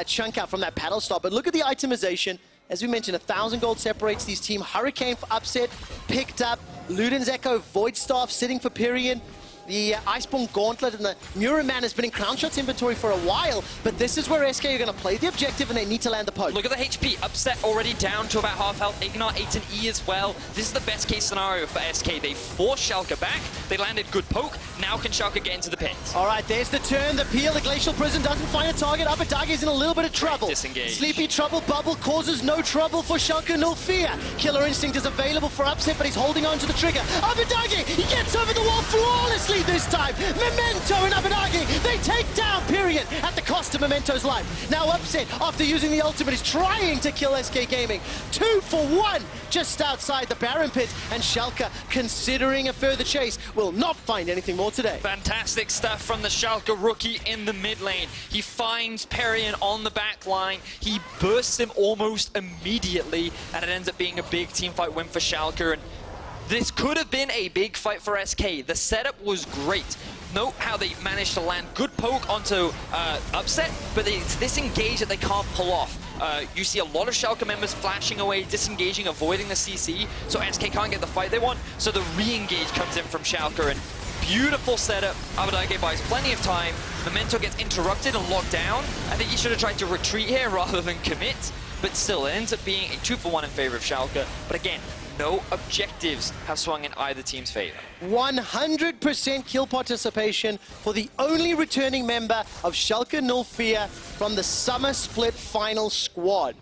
chunk out from that paddle stop. But look at the itemization. As we mentioned, 1,000 gold separates these team. Hurricane for Upset, picked up. Luden's Echo, Void Staff sitting for Pirean. The Iceborne Gauntlet and the Muraman has been in Crownshot's inventory for a while, but this is where SK are going to play the objective and they need to land the poke. Look at the HP, Upset already down to about half health, IgNar 8 and E as well. This is the best case scenario for SK. They forced Schalke back, they landed good poke, now can Schalke get into the pit? All right, there's the turn, the peel, the Glacial Prison doesn't find a target, Abbedagge is in a little bit of trouble. Disengage. Sleepy Trouble Bubble causes no trouble for Schalke, no fear. Killer Instinct is available for Upset, but he's holding on to the trigger. Abbedagge, he gets over the wall flawlessly this time. Memento and Abbedagge, they take down Pirean at the cost of Memento's life. Now Upset, after using the ultimate, is trying to kill SK Gaming. 2 for 1 just outside the Baron pit, and Schalke, considering a further chase, will not find anything more today. Fantastic stuff from the Schalke rookie in the mid lane. He finds Pirean on the back line. He bursts him almost immediately, and it ends up being a big team fight win for Schalke. And this could have been a big fight for SK. The setup was great. Note how they managed to land good poke onto Upset, but it's this engage that they can't pull off. You see a lot of Schalke members flashing away, disengaging, avoiding the CC, so SK can't get the fight they want, so the re-engage comes in from Schalke, and beautiful setup. Abbedagge buys plenty of time. Memento gets interrupted and locked down. I think he should have tried to retreat here rather than commit, but still, it ends up being a 2 for 1 in favor of Schalke. But again, no objectives have swung in either team's favor. 100% kill participation for the only returning member of Schalke 04 from the summer split final squad.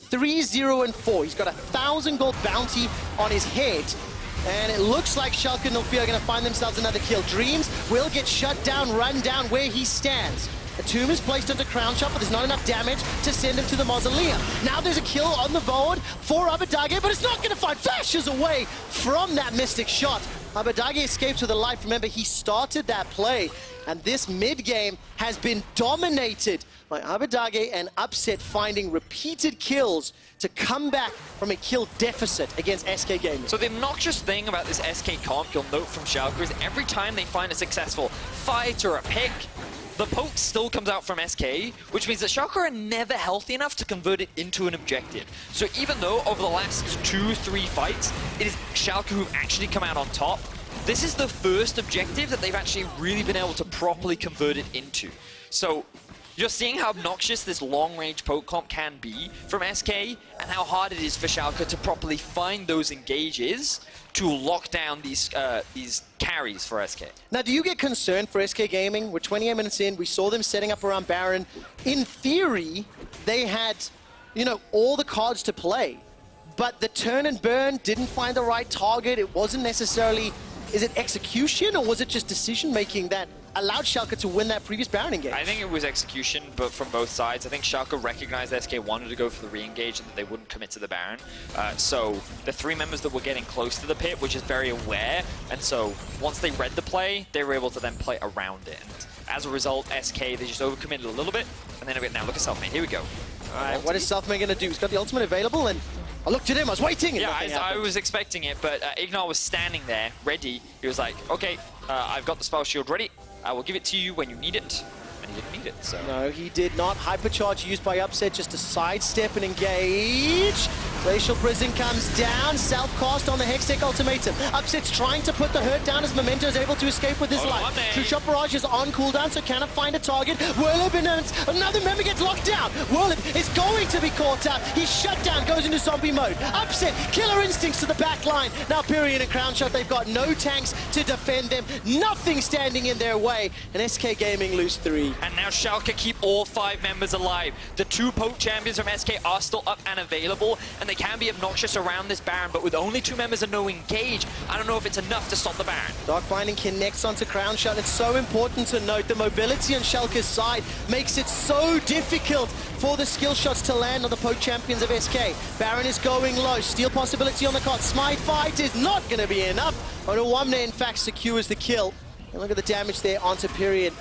3-0-4. He's got a 1,000 gold bounty on his head. And it looks like Schalke 04 are going to find themselves another kill. Dreams will get shut down, run down where he stands. A tomb is placed under Crownshot, but there's not enough damage to send him to the mausoleum. Now there's a kill on the board for Abbedagge, but it's not going to find flashes away from that mystic shot. Abbedagge escapes with a life. Remember, he started that play, and this mid-game has been dominated by Abbedagge and Upset finding repeated kills to come back from a kill deficit against SK Gaming. So the obnoxious thing about this SK comp, you'll note from Schalke, is every time they find a successful fight or a pick, the poke still comes out from SK, which means that Schalke are never healthy enough to convert it into an objective. So even though over the last 2-3 fights, it is Schalke who've actually come out on top, this is the first objective that they've actually really been able to properly convert it into. So you're seeing how obnoxious this long-range poke comp can be from SK, and how hard it is for Schalke to properly find those engages to lock down these carries for SK. Now, do you get concerned for SK Gaming? We're 28 minutes in. We saw them setting up around Baron. In theory, they had, you know, all the cards to play. But the turn and burn didn't find the right target. It wasn't necessarily... Is it execution, or was it just decision-making that allowed Schalke to win that previous Baron engage? I think it was execution, but from both sides. I think Schalke recognized that SK wanted to go for the re-engage and that they wouldn't commit to the Baron. So the 3 members that were getting close to the pit were just very aware, and so once they read the play, they were able to then play around it. And as a result, SK, they just overcommitted a little bit, and then now look at Selfmade. Here we go. All right, what is Selfmade going to do? He's got the ultimate available, and I looked at him, I was waiting. Yeah, I was expecting it, but IgNar was standing there, ready. He was like, okay, I've got the spell shield ready. I will give it to you when you need it. And he didn't need it, so... No, he did not. Hypercharge used by Upset just to sidestep and engage. Glacial Prison comes down. Self-cast on the Hextech Ultimatum. Upset's trying to put the hurt down as Memento is able to escape with his life. QuickShot Barrage is on cooldown, so cannot find a target. Werlyb and another member gets locked down. Werlyb is going to be caught out. He's shut down, goes into zombie mode. Upset, killer instincts to the back line. Now Pirean and Crownshot, they've got no tanks to defend them. Nothing standing in their way. And SK Gaming lose 3. And now Schalke keep all 5 members alive. The 2 poke champions from SK are still up and available, and they can be obnoxious around this Baron, but with only 2 members and no engage, I don't know if it's enough to stop the Baron. Dark Binding connects onto Crownshot. It's so important to note the mobility on Schalke's side makes it so difficult for the skill shots to land on the poke champions of SK. Baron is going low. Steal possibility on the card. Smite fight is not going to be enough. Odoamne, in fact, secures the kill. And look at the damage there onto Pirean.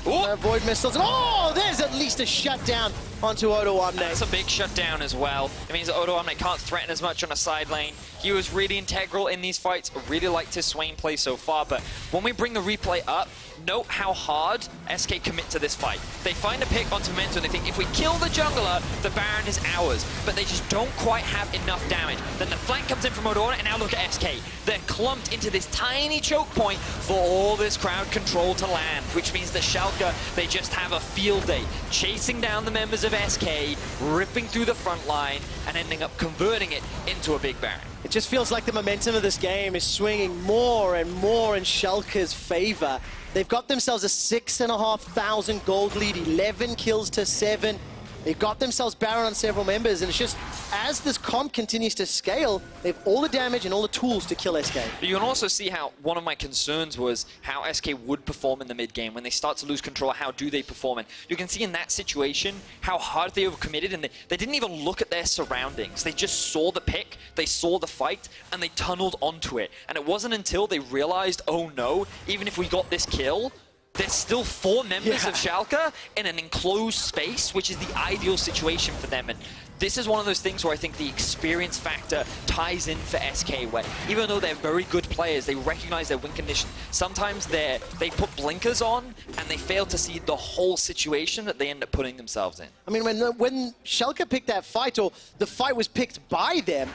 Avoid missiles. Oh, there's at least a shutdown onto Odoamne. That's a big shutdown as well. It means that Odoamne can't threaten as much on a side lane. He was really integral in these fights. I really liked his Swain play so far, but when we bring the replay up, note how hard SK commit to this fight. They find a pick onto Memento and they think, if we kill the jungler, the Baron is ours. But they just don't quite have enough damage. Then the flank comes in from Odoamne, and now look at SK. They're clumped into this tiny choke point for all this crowd control to land, which means that Schalke, they just have a field day, chasing down the members of SK, ripping through the front line, and ending up converting it into a big Baron. It just feels like the momentum of this game is swinging more and more in Schalke's favor. They've got themselves a 6,500 gold lead, 11 kills to 7. They've got themselves Baron on several members, and it's just, as this comp continues to scale, they have all the damage and all the tools to kill SK. But you can also see how one of my concerns was how SK would perform in the mid game. When they start to lose control, how do they perform? And you can see in that situation how hard they overcommitted, and they didn't even look at their surroundings. They just saw the pick, they saw the fight, and they tunneled onto it. And it wasn't until they realized, oh no, even if we got this kill, there's still 4 members of Schalke in an enclosed space, which is the ideal situation for them. And this is one of those things where I think the experience factor ties in for SK, where even though they're very good players, they recognize their win condition. Sometimes they put blinkers on and they fail to see the whole situation that they end up putting themselves in. I mean, when Schalke picked that fight, or the fight was picked by them,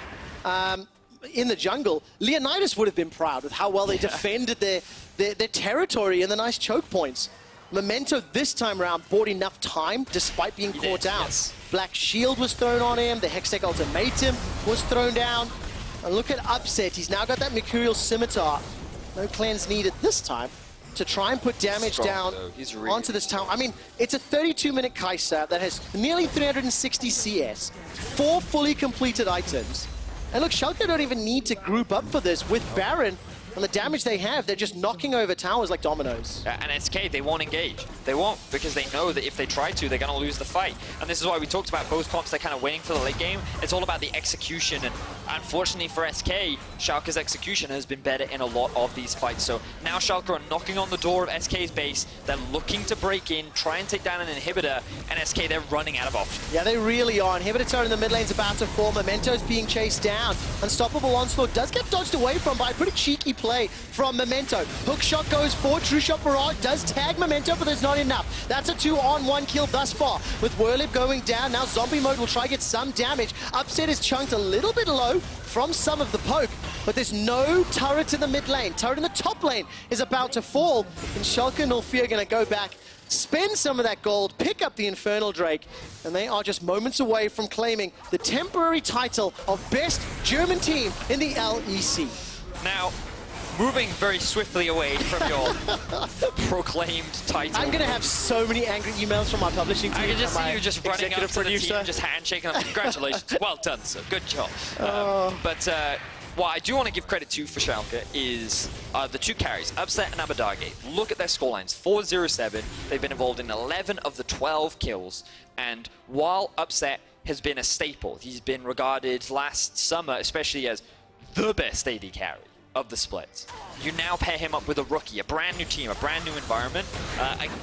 in the jungle, Leonidas would have been proud with how well they defended their territory and the nice choke points. Memento this time around bought enough time despite being caught out. Yes. Black Shield was thrown on him, the Hextech Ultimatum was thrown down. And look at Upset. He's now got that Mercurial Scimitar. No cleanse needed this time to try and put damage down onto this tower. I mean, it's a 32-minute Kaisa that has nearly 360 CS, 4 fully completed items. And look, Schalke don't even need to group up for this. With Baron and the damage they have, they're just knocking over towers like dominoes. And SK, they won't engage. They won't, because they know that if they try to, they're going to lose the fight. And this is why we talked about both comps, they're kind of waiting for the late game. It's all about the execution, and unfortunately for SK, Schalke's execution has been better in a lot of these fights. So now Schalke are knocking on the door of SK's base. They're looking to break in, try and take down an inhibitor, and SK, they're running out of options. Yeah, they really are. Inhibitor turret in the mid lane's about to fall. Memento's being chased down. Unstoppable Onslaught does get dodged away from by a pretty cheeky play from Memento. Hook shot goes forward. True shot barrage does tag Memento, but there's not enough. That's a 2-on-1 kill thus far. With Werlyb going down, now zombie mode will try to get some damage. Upset is chunked a little bit low from some of the poke, but there's no turret in the mid lane. Turret in the top lane is about to fall, and Schalke and Ulfia are going to go back, spend some of that gold, pick up the Infernal Drake, and they are just moments away from claiming the temporary title of best German team in the LEC. Now, moving very swiftly away from your proclaimed title. I'm going to have so many angry emails from my publishing team. I can just see you just running up to producer. the team, just handshaking them. Congratulations. Well done, sir. Good job. But what I do want to give credit to for Schalke is the 2 carries, Upset and Abbedagge. Look at their scorelines, 4-0-7. They've been involved in 11 of the 12 kills. And while Upset has been a staple, he's been regarded last summer, especially as the best AD carry of the splits. You now pair him up with a rookie, a brand new team, a brand new environment,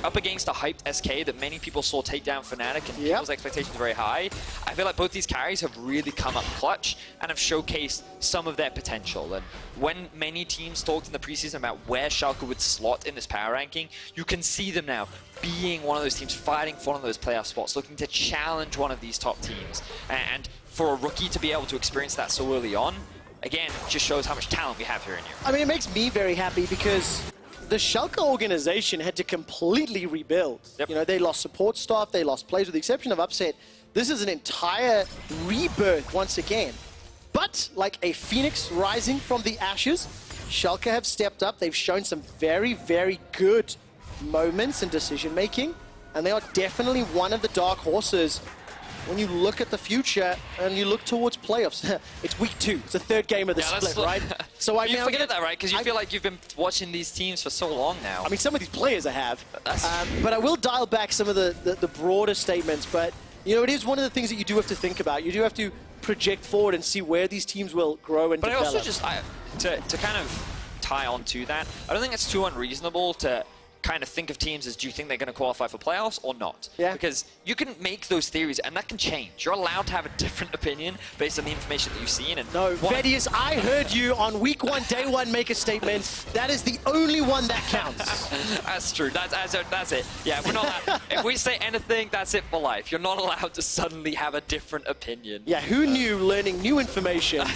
up against a hyped SK that many people saw take down Fnatic, and people's expectations very high. I feel like both these carries have really come up clutch and have showcased some of their potential. And when many teams talked in the preseason about where Schalke would slot in this power ranking, you can see them now being one of those teams fighting for one of those playoff spots, looking to challenge one of these top teams. And for a rookie to be able to experience that so early on, again, just shows how much talent we have here in Europe. I mean, it makes me very happy because the Schalke organization had to completely rebuild. You know, they lost support staff, they lost players with the exception of Upset. This is an entire rebirth once again. But like a phoenix rising from the ashes, Schalke have stepped up. They've shown some very, very good moments and decision making, and they are definitely one of the dark horses when you look at the future and you look towards playoffs. It's week 2. It's the 3rd game of the split, right? So I mean, you forget that, right? Because you feel like you've been watching these teams for so long now. I mean, some of these players I have. But I will dial back some of the broader statements. But, you know, it is one of the things that you do have to think about. You do have to project forward and see where these teams will grow and develop. But I also just, to kind of tie on to that, I don't think it's too unreasonable to kind of think of teams as, do you think they're going to qualify for playoffs or not? Yeah. Because you can make those theories, and that can change. You're allowed to have a different opinion based on the information that you've seen. And no, Vedius, I heard you on week 1, day 1, make a statement. That is the only one that counts. That's true. That's it. Yeah, we're not allowed, if we say anything, that's it for life. You're not allowed to suddenly have a different opinion. Yeah, who knew learning new information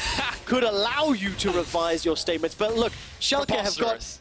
could allow you to revise your statements? But look, Schalke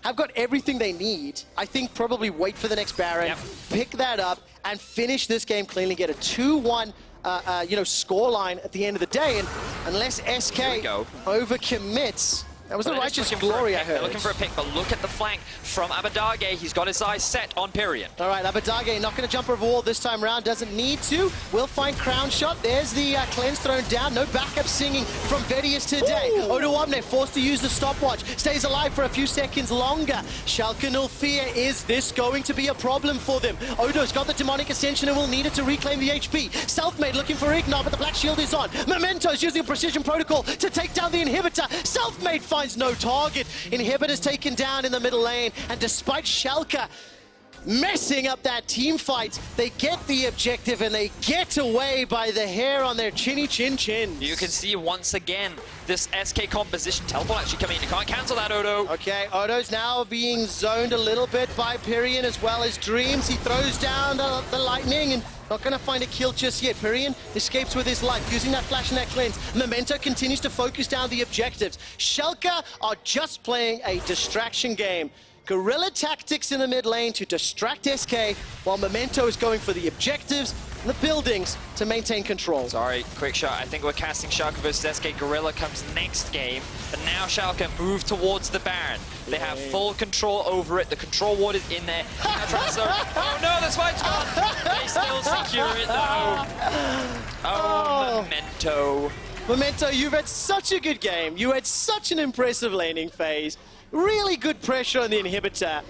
have got everything they need. I think probably wait for the next Baron, pick that up, and finish this game cleanly, get a 2-1 scoreline at the end of the day. And unless SK overcommits, that was the righteous glory, I heard. They're looking for a pick, but look at the flank from Abbedagge. He's got his eyes set on Pirean. All right, Abbedagge not going to jump over wall this time around. Doesn't need to. We'll find Crownshot. There's the cleanse thrown down. No backup singing from Vedius today. Odoamne forced to use the stopwatch. Stays alive for a few seconds longer. Schalke null fear. Is this going to be a problem for them? Odo's got the demonic ascension and will need it to reclaim the HP. Selfmade looking for IgNar, but the black shield is on. Memento's using a precision protocol to take down the inhibitor. Selfmade finds no target. Inhibitor's taken down in the middle lane, and despite Schalke messing up that team fight, they get the objective and they get away by the hair on their chinny chin chins. You can see once again this SK composition. Teleport actually coming in. You can't cancel that, Odo. Okay, Odo's now being zoned a little bit by Pirean as well as Dreams. He throws down the lightning and not going to find a kill just yet. Pirean escapes with his life, using that flash and that cleanse. Memento continues to focus down the objectives. Schalke are just playing a distraction game. Guerrilla tactics in the mid lane to distract SK, while Memento is going for the objectives the buildings to maintain control. Sorry, QuickShot. I think we're casting Schalke versus SK. Gorilla comes next game, but now Schalke move towards the Baron. They have full control over it. The control ward is in there. Oh no, the Swain's gone. They still secure it though. Oh, Memento. Memento, you've had such a good game. You had such an impressive laning phase. Really good pressure on the inhibitor.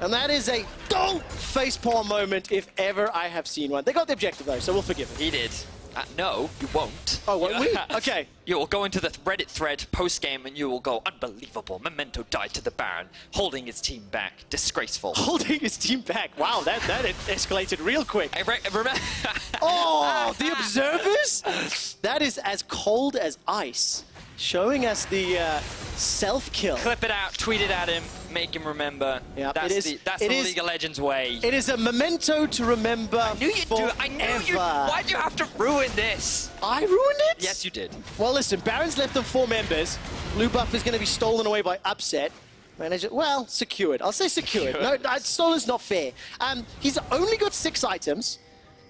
And that is a facepalm moment if ever I have seen one. They got the objective though, so we'll forgive it. He did. No, you won't. Oh, won't we? Okay. You will go into the Reddit thread post-game and you will go, unbelievable, Memento died to the Baron, holding his team back. Disgraceful. Holding his team back. Wow, that escalated real quick. I remember. Oh, the observers? That is as cold as ice. Showing us the self-kill. Clip it out, tweet it at him, make him remember. Yeah, that's the League of Legends way. It is a memento to remember. I knew you'd do it. I knew you. Why'd you have to ruin this? I ruined it? Yes, you did. Well, listen, Baron's left on 4 members. Blue buff is going to be stolen away by Upset. Manager, well, secured. I'll say secured. No, stolen's not fair. He's only got 6 items.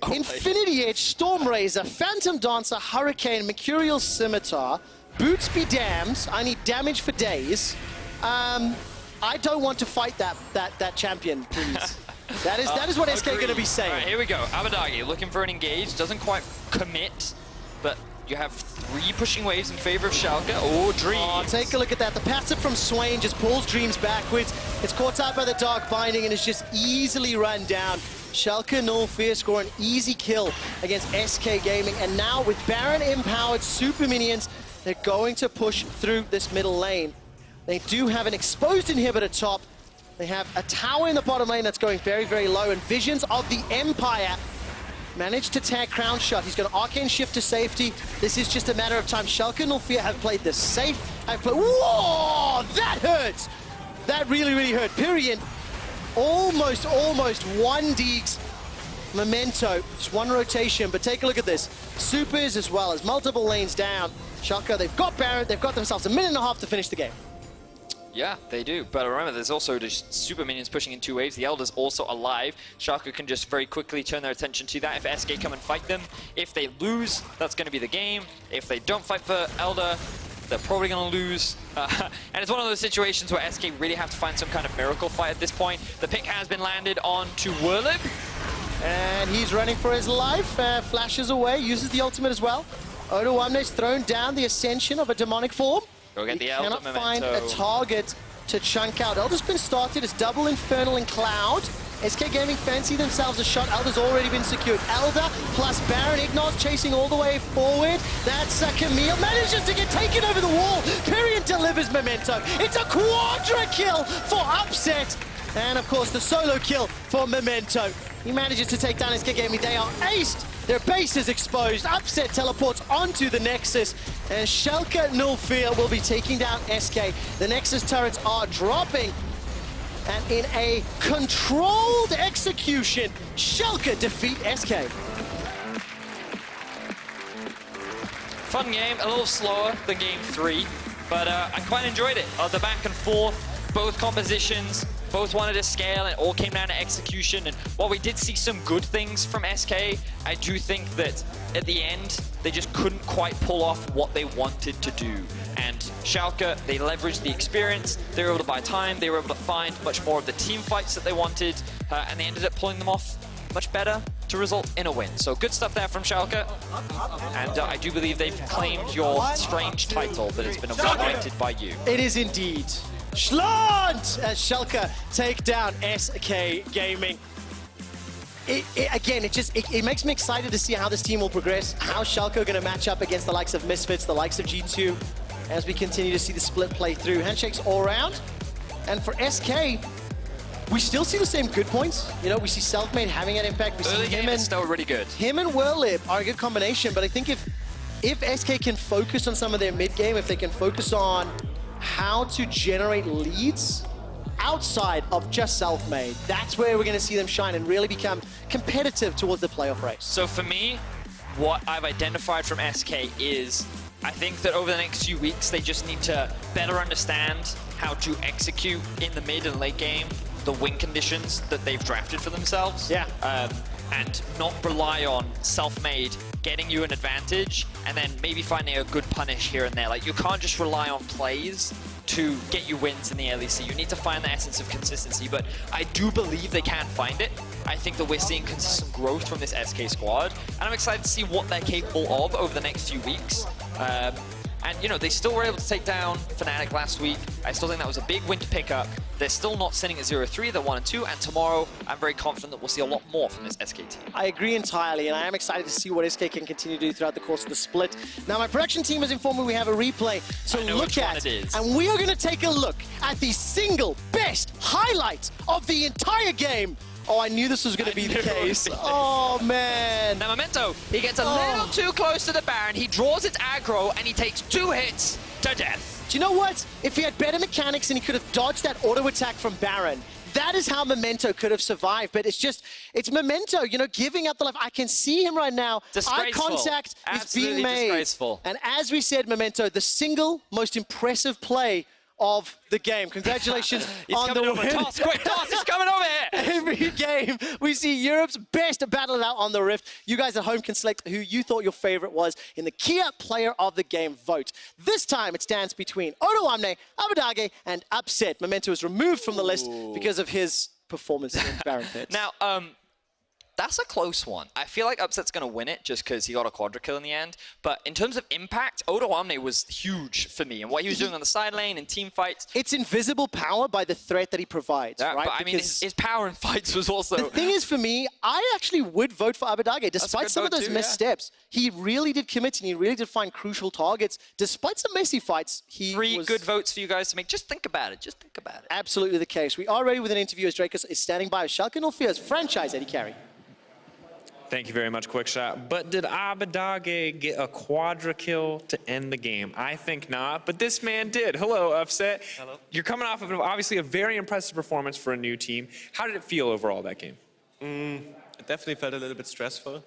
Oh, Infinity Edge, Storm Razor, Phantom Dancer, Hurricane, Mercurial Scimitar. Boots be damned. I need damage for days. I don't want to fight that champion, please. That is what SK going to be saying. All right, here we go. Abbedagge looking for an engage. Doesn't quite commit, but you have 3 pushing waves in favor of Schalke. Oh, Dreams. Oh, take a look at that. The passive from Swain just pulls Dreams backwards. It's caught out by the Dark Binding and is just easily run down. Schalke 04 score an easy kill against SK Gaming. And now with Baron empowered super minions, they're going to push through this middle lane. They do have an exposed inhibitor top. They have a tower in the bottom lane that's going very, very low. And Visions of the Empire managed to tag Crownshot. He's got an Arcane Shift to safety. This is just a matter of time. Schalke 04 have played this safe. Whoa! That hurts! That really, really hurt. Pirean almost 1 Deeks. Memento, just 1 rotation, but take a look at this. Supers as well as multiple lanes down. Schalke, they've got Baron, they've got themselves a minute and a half to finish the game. Yeah, they do. But remember, there's also just super minions pushing in 2 waves. The Elder's also alive. Schalke can just very quickly turn their attention to that if SK come and fight them. If they lose, that's going to be the game. If they don't fight for Elder, they're probably going to lose. And it's one of those situations where SK really have to find some kind of miracle fight at this point. The pick has been landed onto Werlyb. And he's running for his life, flashes away, uses the ultimate as well. Odoamne's thrown down the ascension of a demonic form. Go get the Elder, cannot Memento. find a target to chunk out. Elder's been started, it's double Infernal and Cloud. SK Gaming fancy themselves a shot. Elder's already been secured. Elder plus Baron. IgNar's chasing all the way forward. That's Camille. Manages to get taken over the wall. Pirean delivers Memento. It's a quadra kill for Upset. And of course the solo kill for Memento. He manages to take down SK Gaming. They are aced. Their base is exposed. Upset teleports onto the Nexus. And Schalke 04 will be taking down SK. The Nexus turrets are dropping. And in a controlled execution, Schalke defeat SK. Fun game, a little slower than game 3, but I quite enjoyed it. The back and forth, both compositions, both wanted to scale, and it all came down to execution. And while we did see some good things from SK, I do think that at the end, they just couldn't quite pull off what they wanted to do. And Schalke, they leveraged the experience, they were able to buy time, they were able to find much more of the team fights that they wanted, and they ended up pulling them off much better to result in a win. So good stuff there from Schalke, and I do believe they've claimed your strange title that has been appointed by you. It is indeed. Schland! As Schalke take down SK Gaming. Again, it makes me excited to see how this team will progress, how Schalke are going to match up against the likes of Misfits, the likes of G2, as we continue to see the split play through. Handshakes all around. And for SK, we still see the same good points. You know, we see Selfmade having an impact. We see him and still really good. Him and Werlyb are a good combination, but I think if SK can focus on some of their mid game, if they can focus on how to generate leads outside of just Selfmade, that's where we're going to see them shine and really become competitive towards the playoff race. So for me, what I've identified from SK is, I think that over the next few weeks, they just need to better understand how to execute in the mid and late game the win conditions that they've drafted for themselves. Yeah. and not rely on Selfmade getting you an advantage and then maybe finding a good punish here and there. Like, you can't just rely on plays to get you wins in the LEC. You need to find the essence of consistency, but I do believe they can find it. I think that we're seeing consistent growth from this SK squad, and I'm excited to see what they're capable of over the next few weeks. And, you know, they still were able to take down Fnatic last week. I still think that was a big win to pick up. They're still not sitting at 0-3, they're 1-2, and tomorrow I'm very confident that we'll see a lot more from this SK team. I agree entirely, and I am excited to see what SK can continue to do throughout the course of the split. Now, my production team has informed me we have a replay to look at, and we are going to take a look at the single best highlight of the entire game. Oh, I knew this was going to be the case. Oh, man. Now, Memento, he gets a little too close to the Baron. He draws its aggro, and he takes 2 hits to death. Do you know what? If he had better mechanics and he could have dodged that auto attack from Baron, that is how Memento could have survived. But it's just, it's Memento, you know, giving up the life. I can see him right now. Eye contact is being made. Disgraceful. And as we said, Memento, the single most impressive play of the game. Congratulations on the win. Toss, quick, Toss, he's coming over here. Every game, we see Europe's best battle it out on the Rift. You guys at home can select who you thought your favorite was in the Kia Player of the Game vote. This time, it stands between Odoamne, Abbedagge, and Upset. Memento is removed from the list because of his performance in Baron Pits. Now, that's a close one. I feel like Upset's going to win it just because he got a quadra kill in the end. But in terms of impact, Odoamne was huge for me. And what he was doing on the side lane in team fights. It's invisible power by the threat that he provides, right? But I mean, his power in fights was also... The thing is, for me, I actually would vote for Abbedagge. Despite some of those missteps, he really did commit and he really did find crucial targets. Despite some messy fights, he 3 good votes for you guys to make. Just think about it. Just think about it. Absolutely the case. We are ready with an interview as Dracos is standing by with Schalke 04's franchise AD carry. Thank you very much, QuickShot. But did Abbedagge get a quadra kill to end the game? I think not, but this man did. Hello, Upset. Hello. You're coming off of obviously a very impressive performance for a new team. How did it feel overall, that game? It definitely felt a little bit stressful,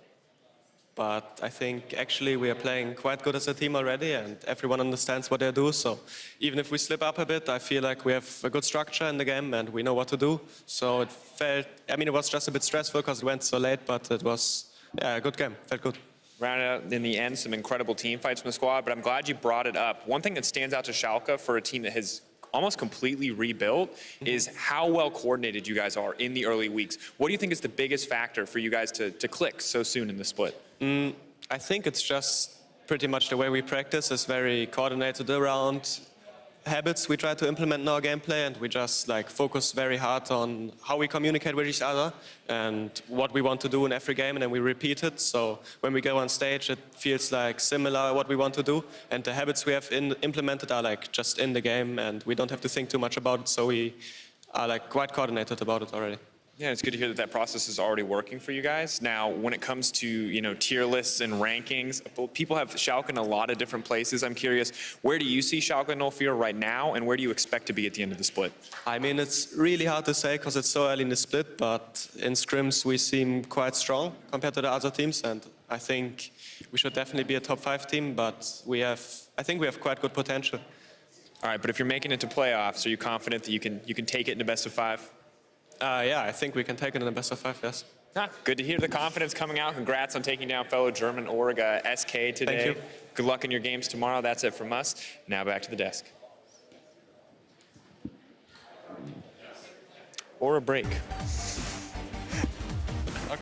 but I think actually we are playing quite good as a team already and everyone understands what they do. So even if we slip up a bit, I feel like we have a good structure in the game and we know what to do. So it felt, I mean, it was just a bit stressful because it went so late, but it was a good game. Felt good. Rounded out in the end, some incredible team fights from the squad, but I'm glad you brought it up. One thing that stands out to Schalke for a team that has almost completely rebuilt is how well coordinated you guys are in the early weeks. What do you think is the biggest factor for you guys to click so soon in the split? I think it's just pretty much the way we practice is very coordinated around habits we try to implement in our gameplay, and we just like focus very hard on how we communicate with each other and what we want to do in every game, and then we repeat it. So when we go on stage, it feels like similar what we want to do, and the habits we have implemented are like just in the game, and we don't have to think too much about it. So we are like quite coordinated about it already. Yeah, it's good to hear that that process is already working for you guys. Now, when it comes to, you know, tier lists and rankings, people have Schalke in a lot of different places. I'm curious, where do you see Schalke 04 right now, and where do you expect to be at the end of the split? I mean, it's really hard to say because it's so early in the split, but in scrims we seem quite strong compared to the other teams, and I think we should definitely be a top 5 team, but I think we have quite good potential. All right, but if you're making it to playoffs, are you confident that you can take it in the best of 5? Yeah, I think we can take it in the best of 5, yes. Good to hear the confidence coming out. Congrats on taking down fellow German Org SK today. Thank you. Good luck in your games tomorrow. That's it from us. Now back to the desk. Or a break.